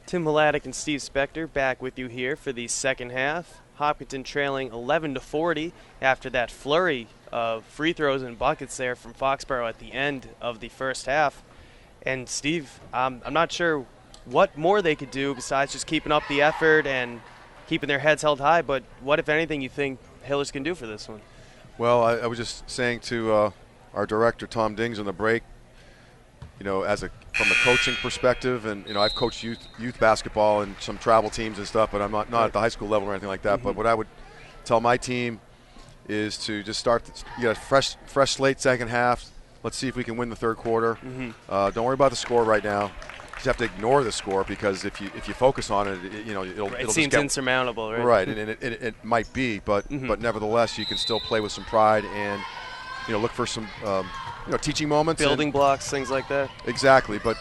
Tim Hladek and Steve Spector back with you here for the second half. Hopkinton trailing 11-40 after that flurry of free throws and buckets there from Foxborough at the end of the first half. And Steve, I'm not sure what more they could do besides just keeping up the effort and keeping their heads held high, but what, if anything, you think Hillers can do for this one? Well, I was just saying to our director, Tom Dings, on the break, from a coaching perspective, and I've coached youth basketball and some travel teams and stuff, but I'm not at the high school level or anything like that. But what I would tell my team is to just start fresh slate second half. Let's see if we can win the third quarter. Don't worry about the score right now. You just have to ignore the score, because if you focus on it, it'll seems insurmountable, right? Right, and it might be, but nevertheless, you can still play with some pride and look for some teaching moments, building blocks, things like that. Exactly, but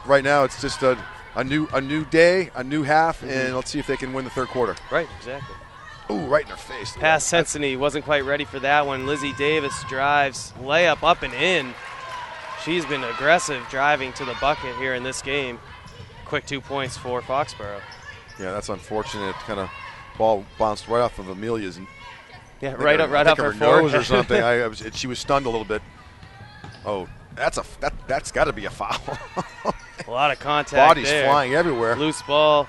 right now it's just a new day, a new half, and let's see if they can win the third quarter. Right, exactly. Ooh, right in their face. Pass Sensini wasn't quite ready for that one. Lizzie Davis drives, layup up and in. She's been aggressive driving to the bucket here in this game. Quick 2 points for Foxborough. Yeah, that's unfortunate. Kind of ball bounced right off of Amelia's. Yeah, right off her nose or something. She was stunned a little bit. Oh, that's got to be a foul. A lot of contact. Bodies there. Flying everywhere. Loose ball.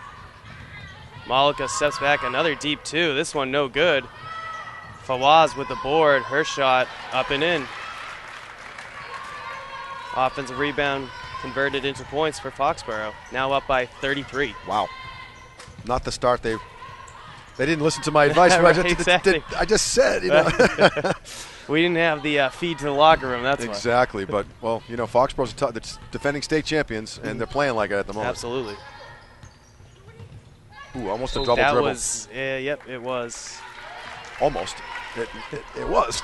Malika steps back, another deep two. This one no good. Fawaz with the board. Her shot up and in. Offensive rebound converted into points for Foxborough. Now up by 33. Wow. Not the start they didn't listen to my advice. Right, exactly. I just said, We didn't have the feed to the locker room, that's exactly. But, Foxborough's the defending state champions, and they're playing like it at the moment. Absolutely. Ooh, almost a double dribble. Yep, it was. Almost. It was.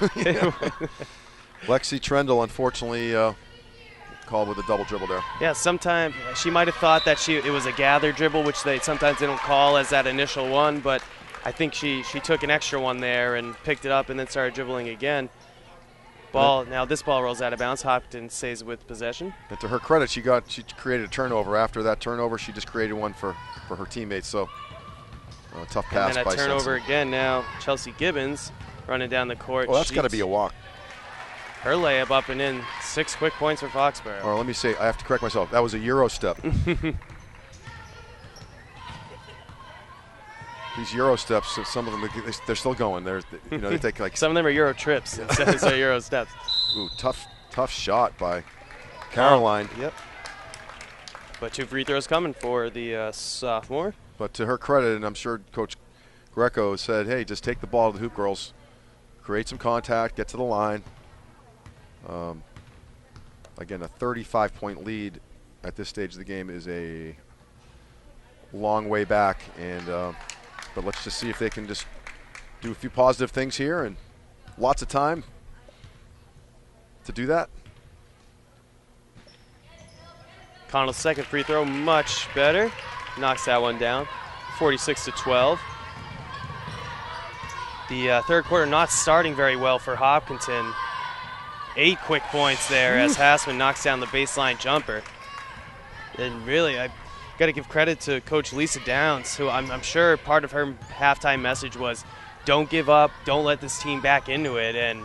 Lexi Trendle, unfortunately, called with a double dribble there. Yeah, sometimes she might have thought that it was a gather dribble, which sometimes they don't call as that initial one, but I think she took an extra one there and picked it up and then started dribbling again. Ball. Now this ball rolls out of bounds. Hopkinton stays with possession. And to her credit, she created a turnover. After that turnover, she just created one for her teammates. So tough pass by And then a turnover Sensen. again now. Chelsea Gibbons running down the court. Oh, that's got to be a walk. Her layup up and in. 6 quick points for Foxborough. Or let me say, I have to correct myself. That was a Euro step. These Euro steps, some of them, they're still going. They take like some of them are Euro trips instead of Euro steps. Ooh, tough shot by Caroline. Yep. But 2 free throws coming for the sophomore. But to her credit, and I'm sure Coach Greco said, hey, just take the ball to the hoop girls, create some contact, get to the line. Again, a 35-point lead at this stage of the game is a long way back, and but let's just see if they can just do a few positive things here, and lots of time to do that. Connell's second free throw, much better. Knocks that one down, 46-12. The third quarter not starting very well for Hopkinton. 8 quick points there as Hassman knocks down the baseline jumper. And really, I got to give credit to Coach Lisa Downs, who I'm sure part of her halftime message was, don't give up, don't let this team back into it. And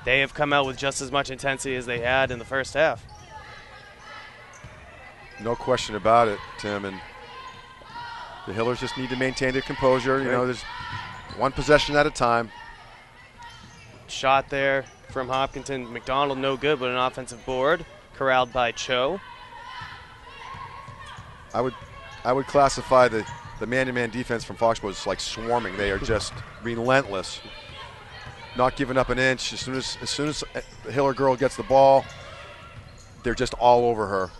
they have come out with just as much intensity as they had in the first half. No question about it, Tim. And the Hillers just need to maintain their composure. You know, there's one possession at a time. Shot there from Hopkinton. McDonald no good, but an offensive board. Corralled by Cho. I would classify the man-to-man defense from Foxborough as like swarming. They are just relentless, not giving up an inch. As soon as the Hiller girl gets the ball, they're just all over her,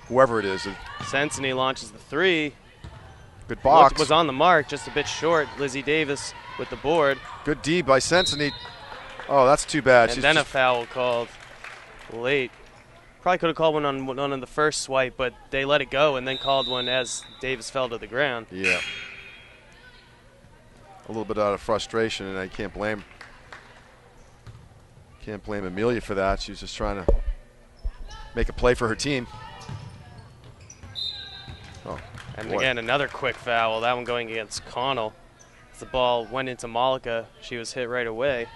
whoever it is. Sensini launches the 3. Good box. Was on the mark, just a bit short. Lizzie Davis with the board. Good D by Sensini. Oh, that's too bad. And then a foul called late. Probably could have called one on the first swipe, but they let it go and then called one as Davis fell to the ground. Yeah. A little bit out of frustration, and I can't blame Amelia for that. She was just trying to make a play for her team. Oh, and again, another quick foul. That one going against Connell. As the ball went into Malika, she was hit right away.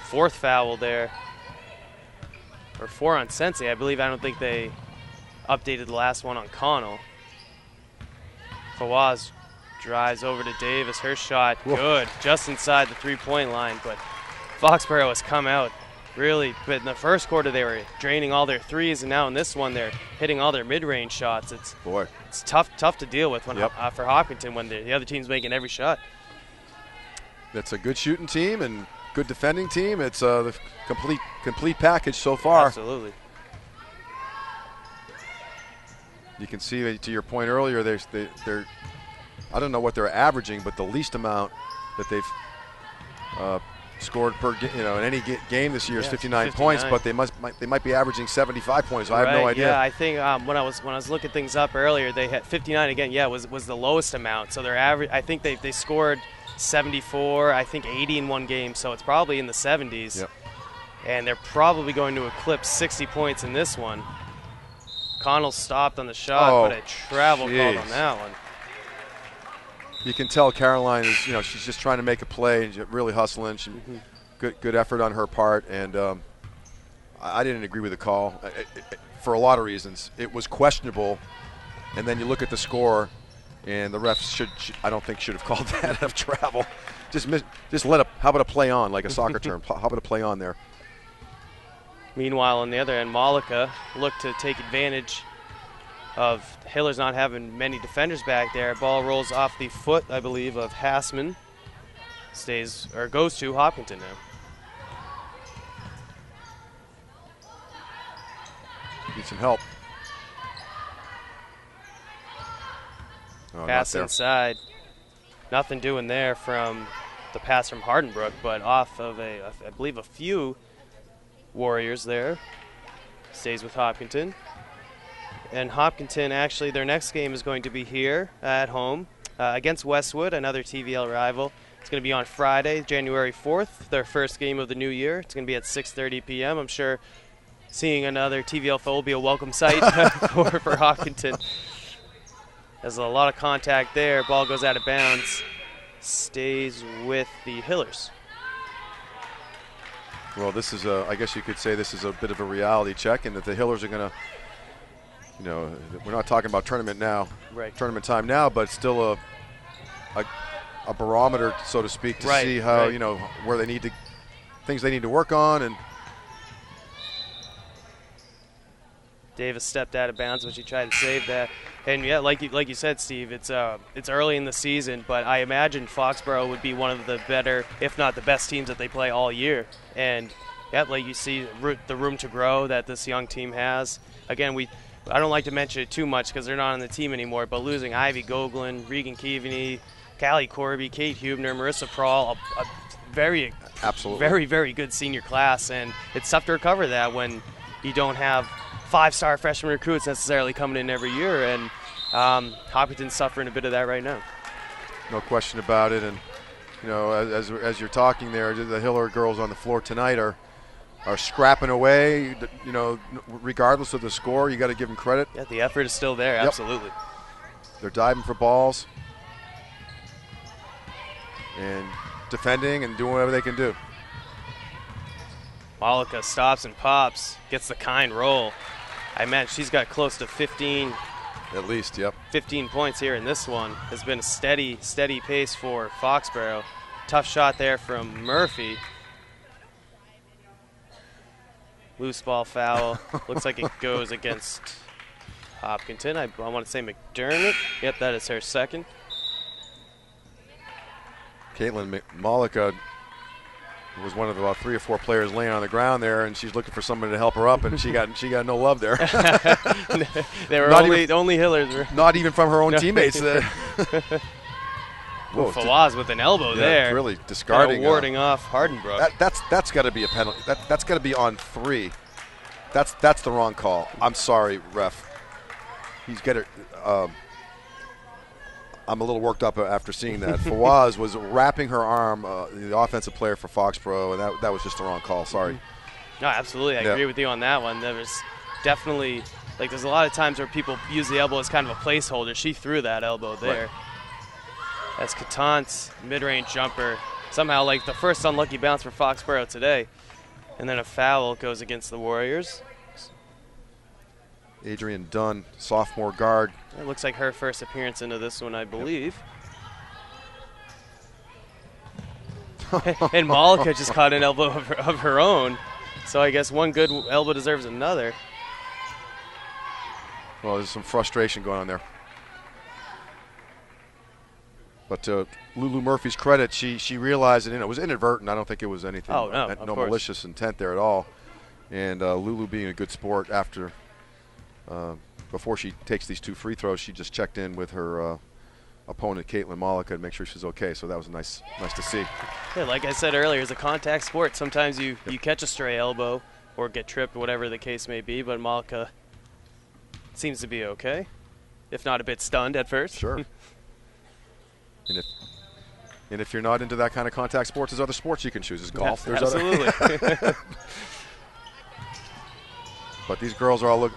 Fourth foul there, or 4 on Sensi. I don't think they updated the last one on Connell. Fawaz drives over to Davis. Her shot, good, just inside the 3-point line. But Foxborough has come out really. But in the first quarter, they were draining all their threes, and now in this one, they're hitting all their mid-range shots. It's tough to deal with when for Hopkinton when the other team's making every shot. That's a good shooting team and good defending team. It's the complete package so far. Absolutely. You can see, to your point earlier, they're I don't know what they're averaging, but the least amount that they've scored per in any game this year is 59 points, but they might be averaging 75 points. I have no idea. Yeah, I think when I was looking things up earlier, they had 59 again. Yeah, was the lowest amount. So their average, I think they scored 74, I think 80 in one game, so it's probably in the 70s. Yep. And they're probably going to eclipse 60 points in this one. Connell stopped on the shot, but a travel called on that one. You can tell Caroline is, she's just trying to make a play and really hustling. Good effort on her part, and I didn't agree with the call for a lot of reasons. It was questionable, and then you look at the score, and the refs I don't think should have called that of travel. Just let how about a play on, like a soccer term? How about a play on there? Meanwhile, on the other end, Malika looked to take advantage of Hiller's not having many defenders back there. Ball rolls off the foot, I believe, of Hassman. Goes to Hopkinton now. Need some help. Pass inside. Nothing doing there from the pass from Hardenbrook, but off of I believe a few Warriors there. Stays with Hopkinton. And Hopkinton, actually, their next game is going to be here at home against Westwood, another TVL rival. It's going to be on Friday, January 4th, their first game of the new year. It's going to be at 6:30 p.m. I'm sure seeing another TVL foe will be a welcome sight for Hopkinton. There's a lot of contact there. Ball goes out of bounds. Stays with the Hillers. Well, this is I guess you could say this is a bit of a reality check, and that the Hillers are going to, we're not talking about tournament time now, but still a barometer, so to speak, to see how, where they need to, things they need to work on. And Davis stepped out of bounds when she tried to save that. And yeah, like you said, Steve, it's early in the season, but I imagine Foxborough would be one of the better, if not the best teams that they play all year. And yeah, like you see the room to grow that this young team has. Again, I don't like to mention it too much because they're not on the team anymore, but losing Ivy Goglin, Regan Keaveney, Callie Corby, Kate Hubner, Marissa Prawl, a very good senior class, and it's tough to recover that when you don't have 5-star freshman recruits necessarily coming in every year, and Hopkinton's suffering a bit of that right now. No question about it. And as you're talking there, the Hiller girls on the floor tonight are scrapping away. Regardless of the score, you got to give them credit. Yeah, the effort is still there. Yep. Absolutely. They're diving for balls and defending and doing whatever they can do. Malika stops and pops, gets the kind roll. I imagine she's got close to 15. At least, yep. 15 points here in this one. Has been a steady pace for Foxborough. Tough shot there from Murphy. Loose ball foul. Looks like it goes against Hopkinton. I want to say McDermott. Yep, that is her second. Caitlin Malika was one of about 3 or 4 players laying on the ground there, and she's looking for somebody to help her up, and she got no love there. They were only Hillers. Not even from her own teammates. Fawaz with an elbow there. Really discarding. Warding off Hardenbrook. That's got to be a penalty. That's got to be on 3. That's the wrong call. I'm sorry, ref. He's got it. I'm a little worked up after seeing that. Fawaz was wrapping her arm, the offensive player for Foxborough, and that was just the wrong call. Sorry. No, absolutely. I agree with you on that one. There was definitely, there's a lot of times where people use the elbow as kind of a placeholder. She threw that elbow there. Right. That's Catant's mid-range jumper. Somehow, the first unlucky bounce for Foxborough today. And then a foul goes against the Warriors. Adrian Dunn, sophomore guard. It looks like her first appearance into this one, I believe. Yep. And Malika just caught an elbow of her own. So I guess one good elbow deserves another. Well, there's some frustration going on there. But to Lulu Murphy's credit, she realized it was inadvertent. I don't think it was anything. Oh, no malicious intent there at all. And Lulu being a good sport after before she takes these 2 free throws, she just checked in with her opponent, Caitlin Malika, to make sure she's okay. So that was nice to see. Yeah, like I said earlier, it's a contact sport. Sometimes you catch a stray elbow or get tripped, whatever the case may be, but Malika seems to be okay, if not a bit stunned at first. Sure. And if you're not into that kind of contact sports, there's other sports you can choose. There's golf. There's absolutely. But these girls are all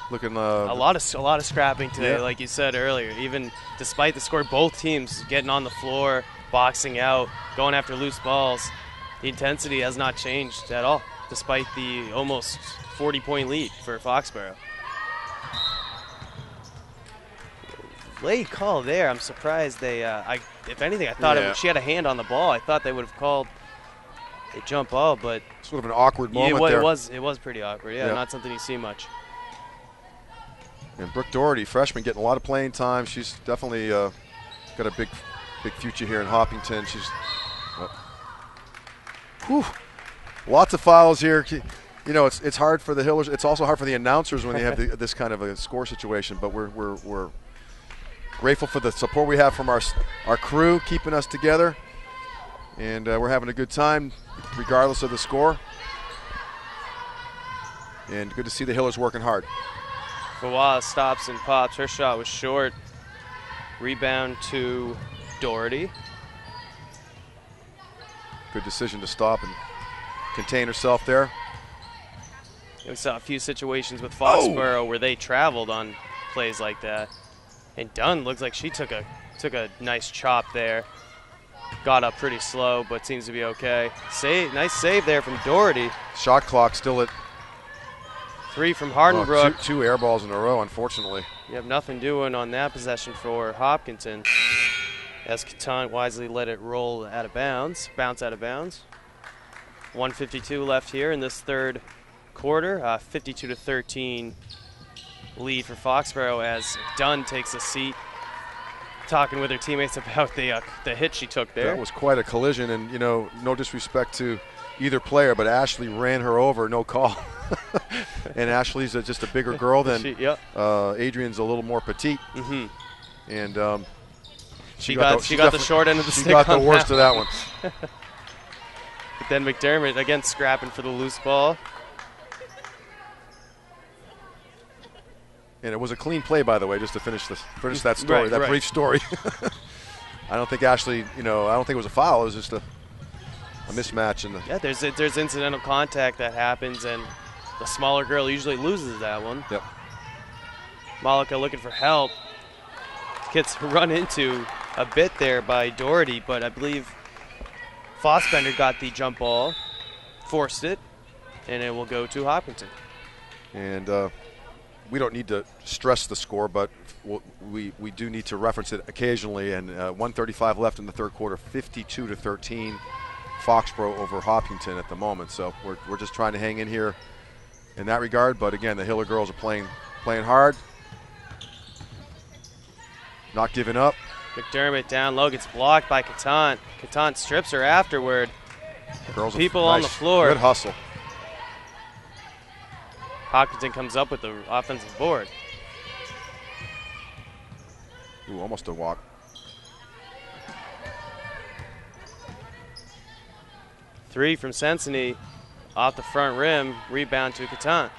looking a lot of scrapping today, like you said earlier. Even despite the score, both teams getting on the floor, boxing out, going after loose balls. The intensity has not changed at all, despite the almost 40-point lead for Foxborough. Late call there. I'm surprised they. If anything, I thought she had a hand on the ball. I thought they would have called a jump ball, but sort of an awkward moment there. It was pretty awkward. Yeah, not something you see much. And Brooke Doherty, freshman, getting a lot of playing time. She's definitely got a big future here in Hopkinton. She's lots of fouls here. It's hard for the Hillers. It's also hard for the announcers when they have this kind of a score situation. But we're grateful for the support we have from our crew, keeping us together, and we're having a good time regardless of the score. And good to see the Hillers working hard. Fawaz stops and pops. Her shot was short. Rebound to Doherty. Good decision to stop and contain herself there. We saw a few situations with Foxborough where they traveled on plays like that. And Dunn looks like she took a nice chop there. Got up pretty slow, but seems to be okay. Nice save there from Doherty. Shot clock still at 3 from Hardenbrook. Two air balls in a row, unfortunately. You have nothing doing on that possession for Hopkinton, as Catan wisely let it roll out of bounds, bounce out of bounds. 1:52 left here in this third quarter. 52-13 lead for Foxborough as Dunn takes a seat, talking with her teammates about the hit she took there. That was quite a collision, and no disrespect to either player, but Ashley ran her over, no call. And Ashley's just a bigger girl than Adrian's a little more petite. And she got the short end of the stick. She got the worst of that one. But then McDermott again scrapping for the loose ball. And it was a clean play, by the way, just to finish that story, brief story. I don't think Ashley, I don't think it was a foul. It was just a mismatch. There's incidental contact that happens, and the smaller girl usually loses that one. Yep. Malika looking for help. Gets run into a bit there by Doherty, but I believe Fossbender got the jump ball, forced it, and it will go to Hopkinton. And we don't need to stress the score, but we do need to reference it occasionally. And 1:35 left in the third quarter, 52-13, Foxborough over Hopkinton at the moment. So we're just trying to hang in here in that regard. But again, the Hiller girls are playing hard, not giving up. McDermott down low, gets blocked by Catan. Catan strips her afterward. People on the floor. Good hustle. Hopkinton comes up with the offensive board. Ooh, almost a walk. Three from Sensini off the front rim, rebound to Catan.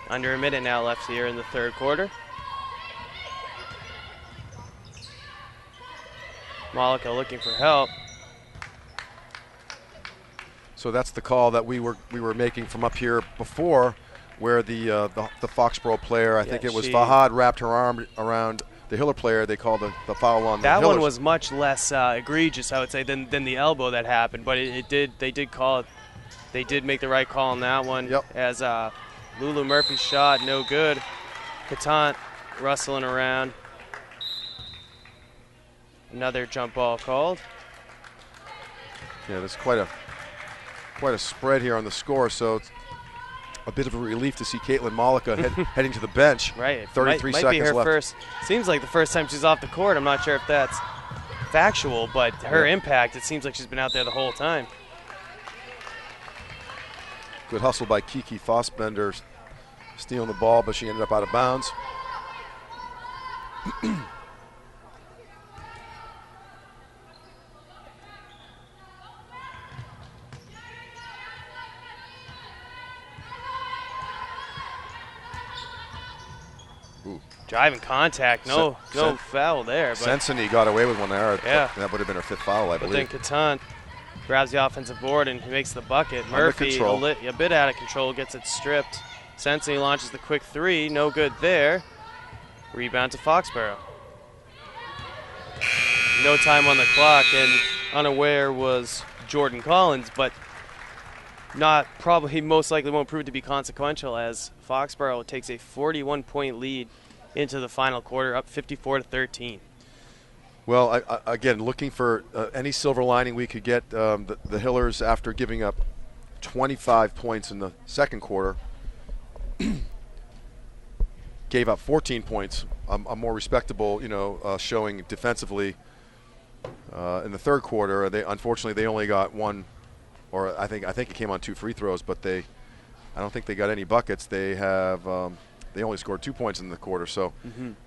Under a minute now left here in the third quarter. Malika looking for help. So that's the call that we were making from up here before, where the Foxborough player, I think it was Fahad, wrapped her arm around the Hiller player. They called the foul on the Hillers. That one was much less egregious, I would say, than the elbow that happened. But they did call it. They did make the right call on that one. Yep. As Lulu Murphy's shot, no good. Catan rustling around. Another jump ball called. Yeah, there's quite a spread here on the score, so it's a bit of a relief to see Caitlin Malika heading to the bench. Right. 33 might seconds be her left. First. Seems like the first time she's off the court. I'm not sure if that's factual, but her impact, it seems like she's been out there the whole time. Good hustle by Kiki Fossbender, stealing the ball, but she ended up out of bounds. Driving contact, no foul there. But Sensini got away with one there. Yeah. That would have been her fifth foul, I believe. But then Catan grabs the offensive board and he makes the bucket. Murphy, a bit out of control, gets it stripped. Sensini launches the quick three, no good there. Rebound to Foxborough. No time on the clock, and unaware was Jordan Collins, but he most likely won't prove to be consequential as Foxborough takes a 41-point lead into the final quarter, up 54-13. Well, again, looking for any silver lining we could get. The Hillers, after giving up 25 points in the second quarter, gave up 14 points, a more respectable, showing defensively in the third quarter. Unfortunately they only got one, or I think it came on 2 free throws, but I don't think they got any buckets. They have they only scored 2 points in the quarter, so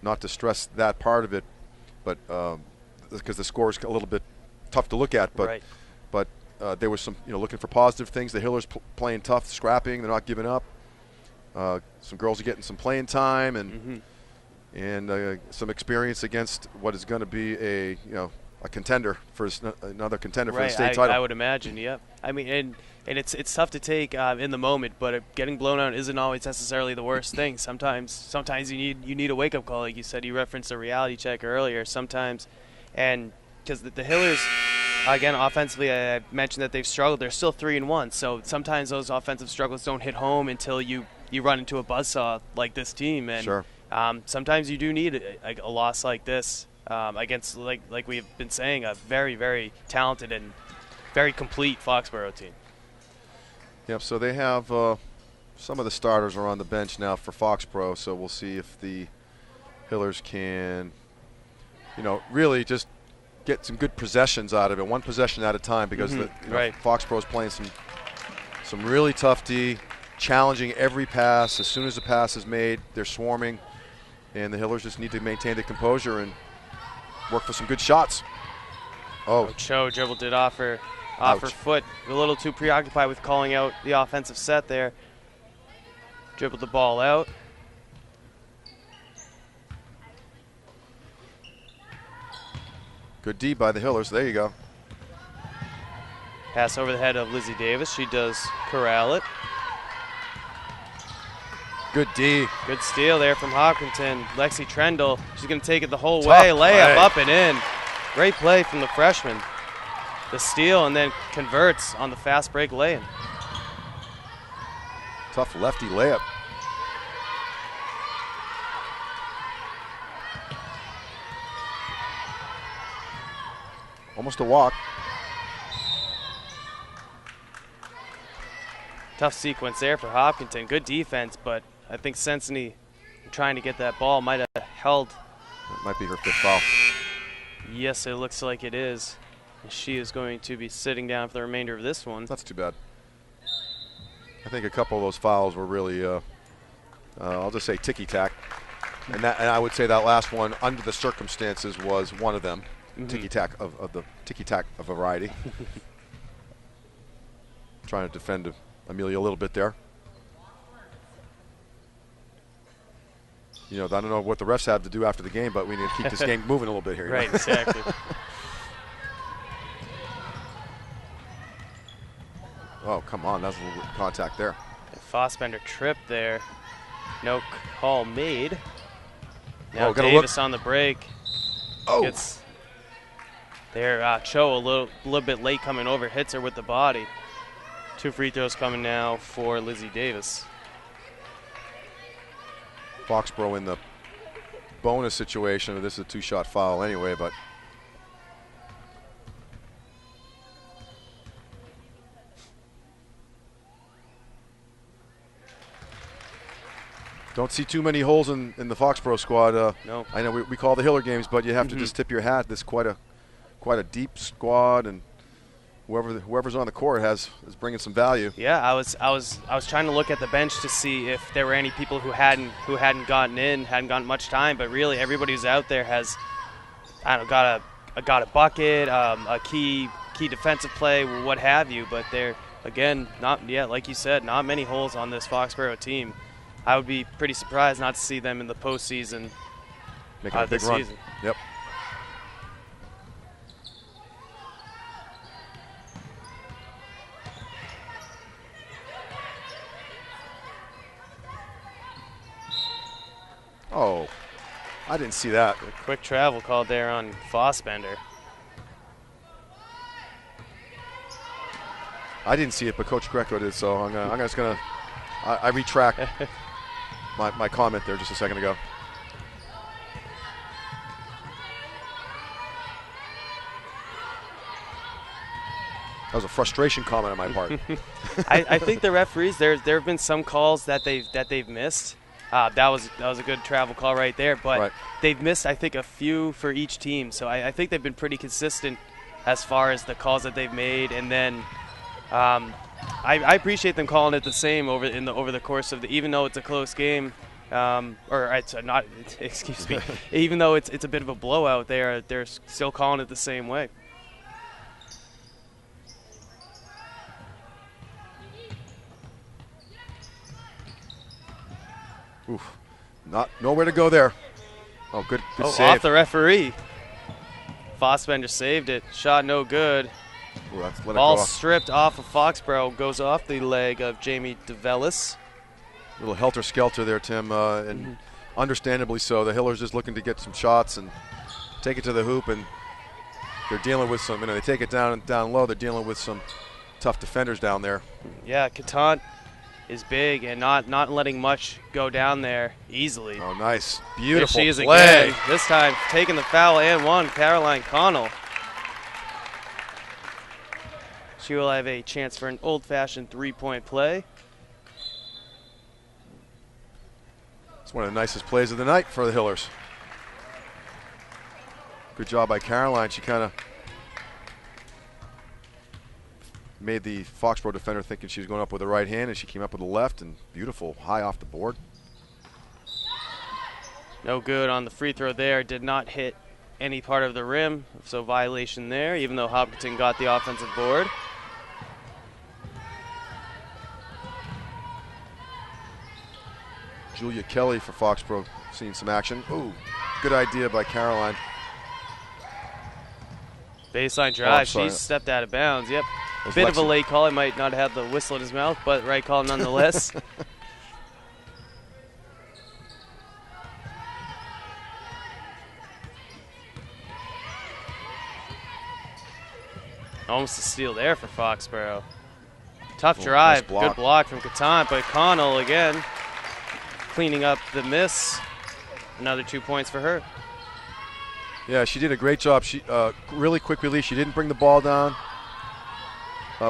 not to stress that part of it, but because the score is a little bit tough to look at, but right. There was some looking for positive things. The Hillers playing tough, scrapping, they're not giving up. Some girls are getting some playing time and some experience against what is going to be a contender for another contender for the state title. I would imagine. Yep. I mean, and it's tough to take in the moment, but getting blown out isn't always necessarily the worst thing. Sometimes you need a wake up call, like you said. You referenced a reality check earlier. Sometimes, and because the Hillers, again, offensively, I mentioned that they've struggled. They're still 3-1, so sometimes those offensive struggles don't hit home until you run into a buzzsaw like this team. And sure. Sometimes you do need a loss like this against, like we've been saying, a very, very talented and very complete Foxborough team. Yep, so they have some of the starters are on the bench now for Foxborough, so we'll see if the Hillers can, really just get some good possessions out of it, one possession at a time, because Foxborough is playing some really tough D, challenging every pass. As soon as the pass is made, they're swarming, and the Hillers just need to maintain the composure and work for some good shots. Oh, Cho dribbled it off her foot. A little too preoccupied with calling out the offensive set there. Dribbled the ball out. Good D by the Hillers. There you go. Pass over the head of Lizzie Davis. She does corral it. Good D. Good steal there from Hopkinton. Lexi Trendle, she's going to take it the whole way. Layup up and in. Great play from the freshman. The steal and then converts on the fast break lay-in. Tough lefty layup. Almost a walk. Tough sequence there for Hopkinton. Good defense, but I think Sensony trying to get that ball might have held. That might be her fifth foul. Yes, it looks like it is. She is going to be sitting down for the remainder of this one. That's too bad. I think a couple of those fouls were really, I'll just say ticky-tack. And I would say that last one, under the circumstances, was one of them. Ticky-tack of the ticky-tack of variety. Trying to defend Amelia a little bit there. I don't know what the refs have to do after the game, but we need to keep this game moving a little bit here. Right, exactly. Oh, come on. That's a little contact there. Fossbender trip there. No call made. Now Oh, Davis on the break. Oh. Gets there. Cho a little bit late coming over. Hits her with the body. 2 free throws coming now for Lizzie Davis. Foxborough in the bonus situation. This is a 2-shot foul anyway, but don't see too many holes in the Foxborough squad. No. I know we call the Hiller games, but you have to just tip your hat. This is quite a deep squad, and whoever's on the court is bringing some value. Yeah, I was trying to look at the bench to see if there were any people who hadn't gotten much time, but really everybody who's out there has got a bucket, a key defensive play, what have you. But they're again like you said, not many holes on this Foxborough team. I would be pretty surprised not to see them in the postseason. Making a big run. Season. Yep. Oh, I didn't see that. A quick travel called there on Fossbender. I didn't see it, but Coach Greco did, so I retract my comment there just a second ago. That was a frustration comment on my part. I think the referees, there have been some calls that they've missed. That was a good travel call right there, but they've missed, I think, a few for each team. So I think they've been pretty consistent as far as the calls that they've made. And then I appreciate them calling it the same over the course of even though it's a close game, or it's not. Excuse me. Even though it's a bit of a blowout, they're still calling it the same way. Oof. Nowhere to go there. Oh, good save. Off the referee. Fossbender saved it. Shot no good. Ooh, let it Ball go off. stripped off of Foxborough. Goes off the leg of Jamie DeVellis. A little helter-skelter there, Tim, and understandably so. The Hillers just looking to get some shots and take it to the hoop, and they're dealing with some, they take it down low. They're dealing with some tough defenders down there. Yeah, Catan is big and not letting much go down there easily. Oh, nice. Beautiful There she is play. again. This time taking the foul and one, Caroline Connell. She will have a chance for an old-fashioned three-point play. It's one of the nicest plays of the night for the Hillers. Good job by Caroline. She kind of made the Foxborough defender thinking she was going up with the right hand, and she came up with the left, and beautiful, high off the board. No good on the free throw there. Did not hit any part of the rim, so violation there, even though Hopkinton got the offensive board. Julia Kelly for Foxborough seeing some action. Ooh, good idea by Caroline. Baseline drive. sorry. She stepped out of bounds. Yep. Was Bit of a Lexi. late call. He might not have the whistle in his mouth, but right call nonetheless. Almost a steal there for Foxborough. Tough Oh, drive. nice block. Good block from Catan, but Connell again cleaning up the miss. Another 2 points for her. Yeah, she did a great job. She really quick release. She didn't bring the ball down,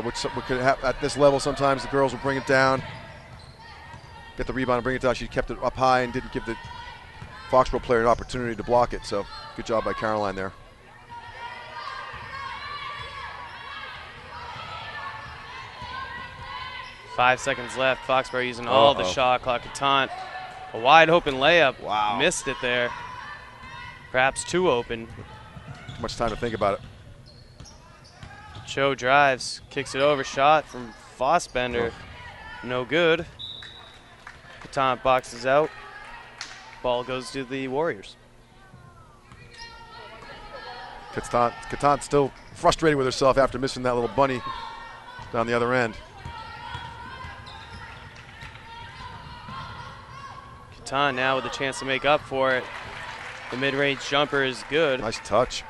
which could at this level sometimes the girls will bring it down, get the rebound and bring it down. She kept it up high and didn't give the Foxborough player an opportunity to block it. So good job by Caroline there. Five seconds left. Foxborough using all the shot clock. Catan, a wide open layup. Wow. Missed it there. Perhaps too open. Too much time to think about it. Cho drives, kicks it over, shot from Fossbender. No good. Catan boxes out. Ball goes to the Warriors. Catan still frustrated with herself after missing that little bunny down the other end. Catan now with a chance to make up for it. The mid-range jumper is good. Nice touch.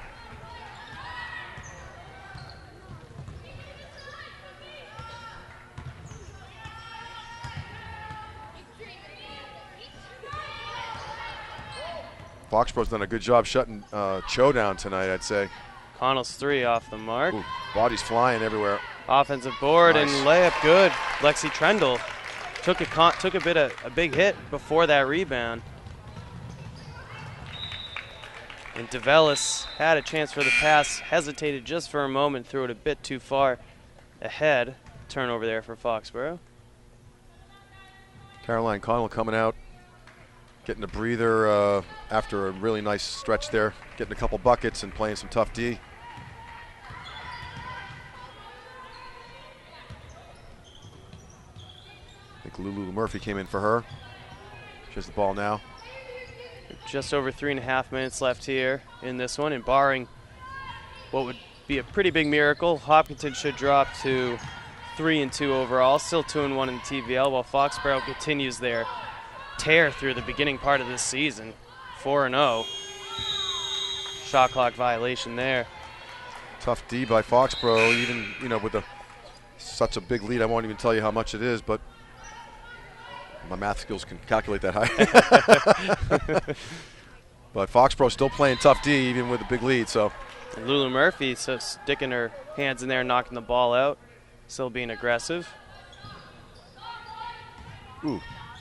Foxborough's done a good job shutting Cho down tonight, I'd say. Connell's three off the mark. Ooh, bodies flying everywhere. Offensive board Nice. and layup good. Lexi Trendle took a big hit before that rebound. And DeVellis had a chance for the pass, hesitated just for a moment, threw it a bit too far ahead. Turnover there for Foxborough. Caroline Connell coming out, getting a breather after a really nice stretch there, getting a couple buckets and playing some tough D. I think Lulu Murphy came in for her. She has the ball now. Just over 3.5 minutes left here in this one, and barring what would be a pretty big miracle, Hopkinton should drop to 3-2 overall, still 2-1 in the TVL, while Foxborough continues their tear through the beginning part of this season, 4-0. Shot clock violation there. Tough D by Foxborough, even with such a big lead. I won't even tell you how much it is, but my math skills can calculate that high. But Foxborough still playing tough D even with a big lead. So Lulu Murphy sticking her hands in there, knocking the ball out, still being aggressive. ooh,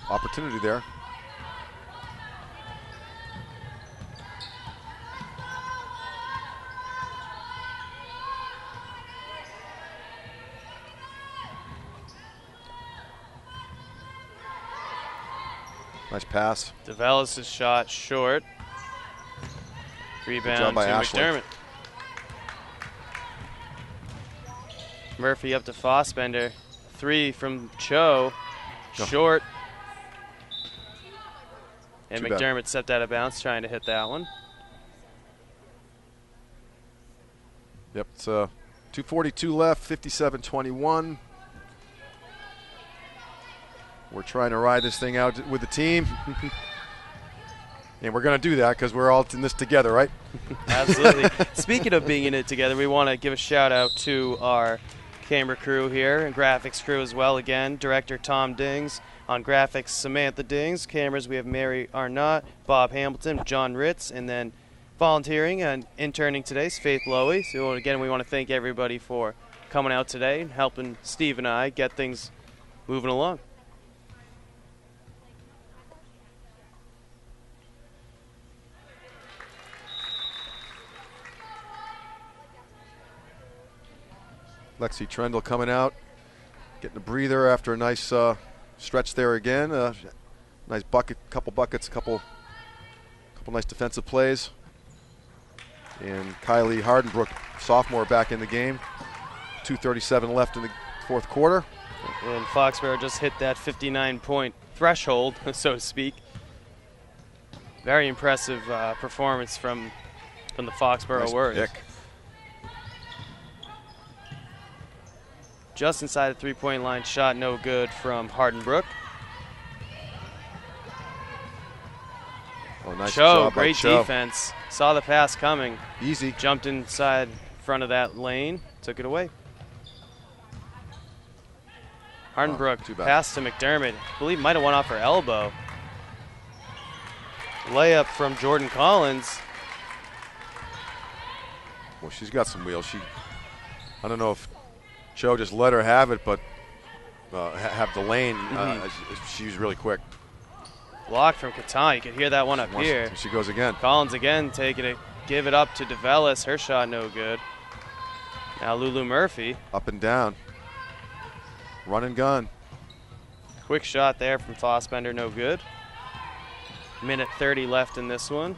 opportunity there. Nice pass. DeVellis' shot short. Rebound by to Ashley. McDermott. Murphy up to Fossbender. Three from Cho. No. Short. And McDermott stepped out of bounds trying to hit that one. Yep, it's 2:42 left, 57-21. We're trying to ride this thing out with the team. And we're going to do that because we're all in this together, right? Absolutely. Speaking of being in it together, we want to give a shout out to our camera crew here and graphics crew as well. Again, director Tom Dings. On graphics, Samantha Dings. Cameras, we have Mary Arnott, Bob Hamilton, John Ritz, and then volunteering and interning today is Faith Lowy. So again, we want to thank everybody for coming out today and helping Steve and I get things moving along. Lexi Trendle coming out, getting a breather after a nice stretch there again. Nice bucket, couple buckets, couple nice defensive plays. And Kylie Hardenbrook, sophomore, back in the game. 2:37 left in the fourth quarter. And Foxborough just hit that 59-point threshold, so to speak. Very impressive performance from the Foxborough Warriors. Pick. Just inside the three-point line, shot no good from Hardenbrook. Oh, nice Cho, job by great Cho. defense. Saw the pass coming. Easy. Jumped inside front of that lane, took it away. Hardenbrook too bad. pass to McDermott. I believe might have went off her elbow. Layup from Jordan Collins. Well, she's got some wheels. I don't know if Cho just let her have it, but have the lane. She's really quick. Block from Catan. You can hear that one up here. She goes again. Collins again taking it, give it up to DeVellis. Her shot no good. Now Lulu Murphy. Up and down. Run and gun. Quick shot there from Fossbender, no good. Minute 30 left in this one.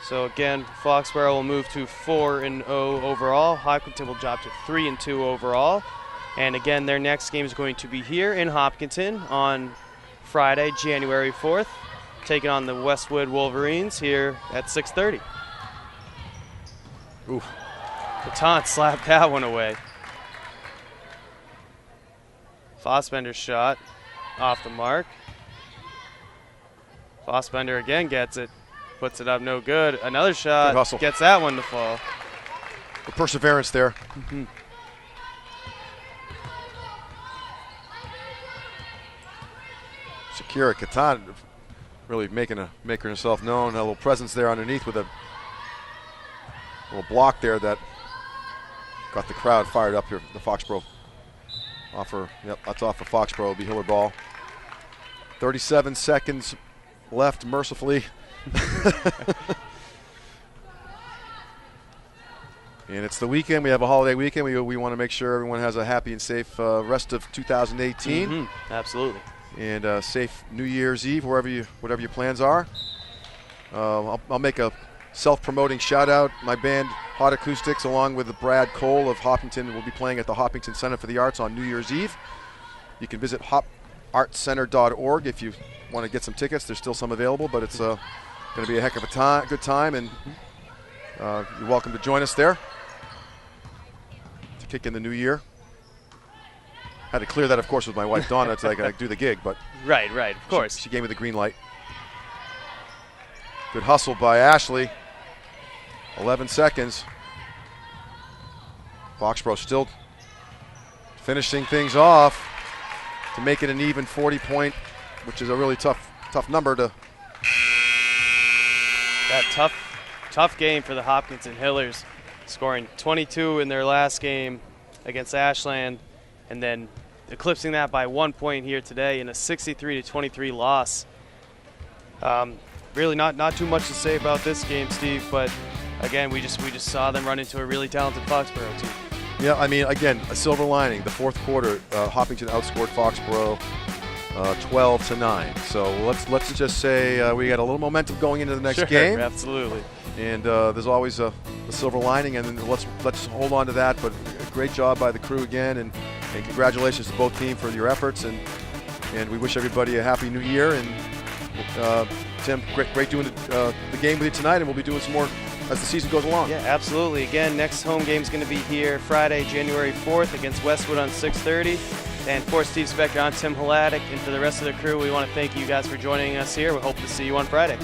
So again, Foxborough will move to 4-0 overall. Hopkinton will drop to 3-2 overall. And again, their next game is going to be here in Hopkinton on Friday, January 4th, taking on the Westwood Wolverines here at 6:30. Oof. Catan slapped that one away. Fossbender's shot off the mark. Fossbender again gets it, puts it up, no good. Another shot, Good hustle. Gets that one to fall. The perseverance there. Shakira Catan really making herself known. A little presence there underneath with a little block there that got the crowd fired up here. The Foxborough that's off of Foxborough. It'll be Hiller ball. 37 seconds left, mercifully. And it's the weekend. We have a holiday weekend. We want to make sure everyone has a happy and safe rest of 2018. Absolutely. And safe New Year's Eve, whatever your plans are. I'll make a self-promoting shout-out. My band, Hot Acoustics, along with Brad Cole of Hopkinton, will be playing at the Hopkinton Center for the Arts on New Year's Eve. You can visit hopartcenter.org if you want to get some tickets. There's still some available, but it's going to be a heck of a good time, and you're welcome to join us there to kick in the new year. Had to clear that, of course, with my wife Donna so I could do the gig, but Right, of course. she gave me the green light. Good hustle by Ashley. 11 seconds. Foxborough still finishing things off to make it an even 40-point, which is a really tough number to. That tough game for the Hopkinton Hillers, scoring 22 in their last game against Ashland, and then eclipsing that by 1 point here today in a 63-23 loss. Really not too much to say about this game, Steve, but again, we just saw them run into a really talented Foxborough team. Yeah, I mean, again, a silver lining. The fourth quarter, Hopkinton outscored Foxborough 12-9. So let's just say we got a little momentum going into the next game. Absolutely. And there's always a silver lining, and then let's hold on to that. But a great job by the crew again, and congratulations to both teams for your efforts. And we wish everybody a happy new year. And Tim, great doing the game with you tonight, and we'll be doing some more as the season goes along. Yeah, absolutely. Again, next home game is going to be here Friday, January 4th against Westwood on 6:30. And for Steve Spector, I'm Tim Hladek, and for the rest of the crew, we want to thank you guys for joining us here. We hope to see you on Friday.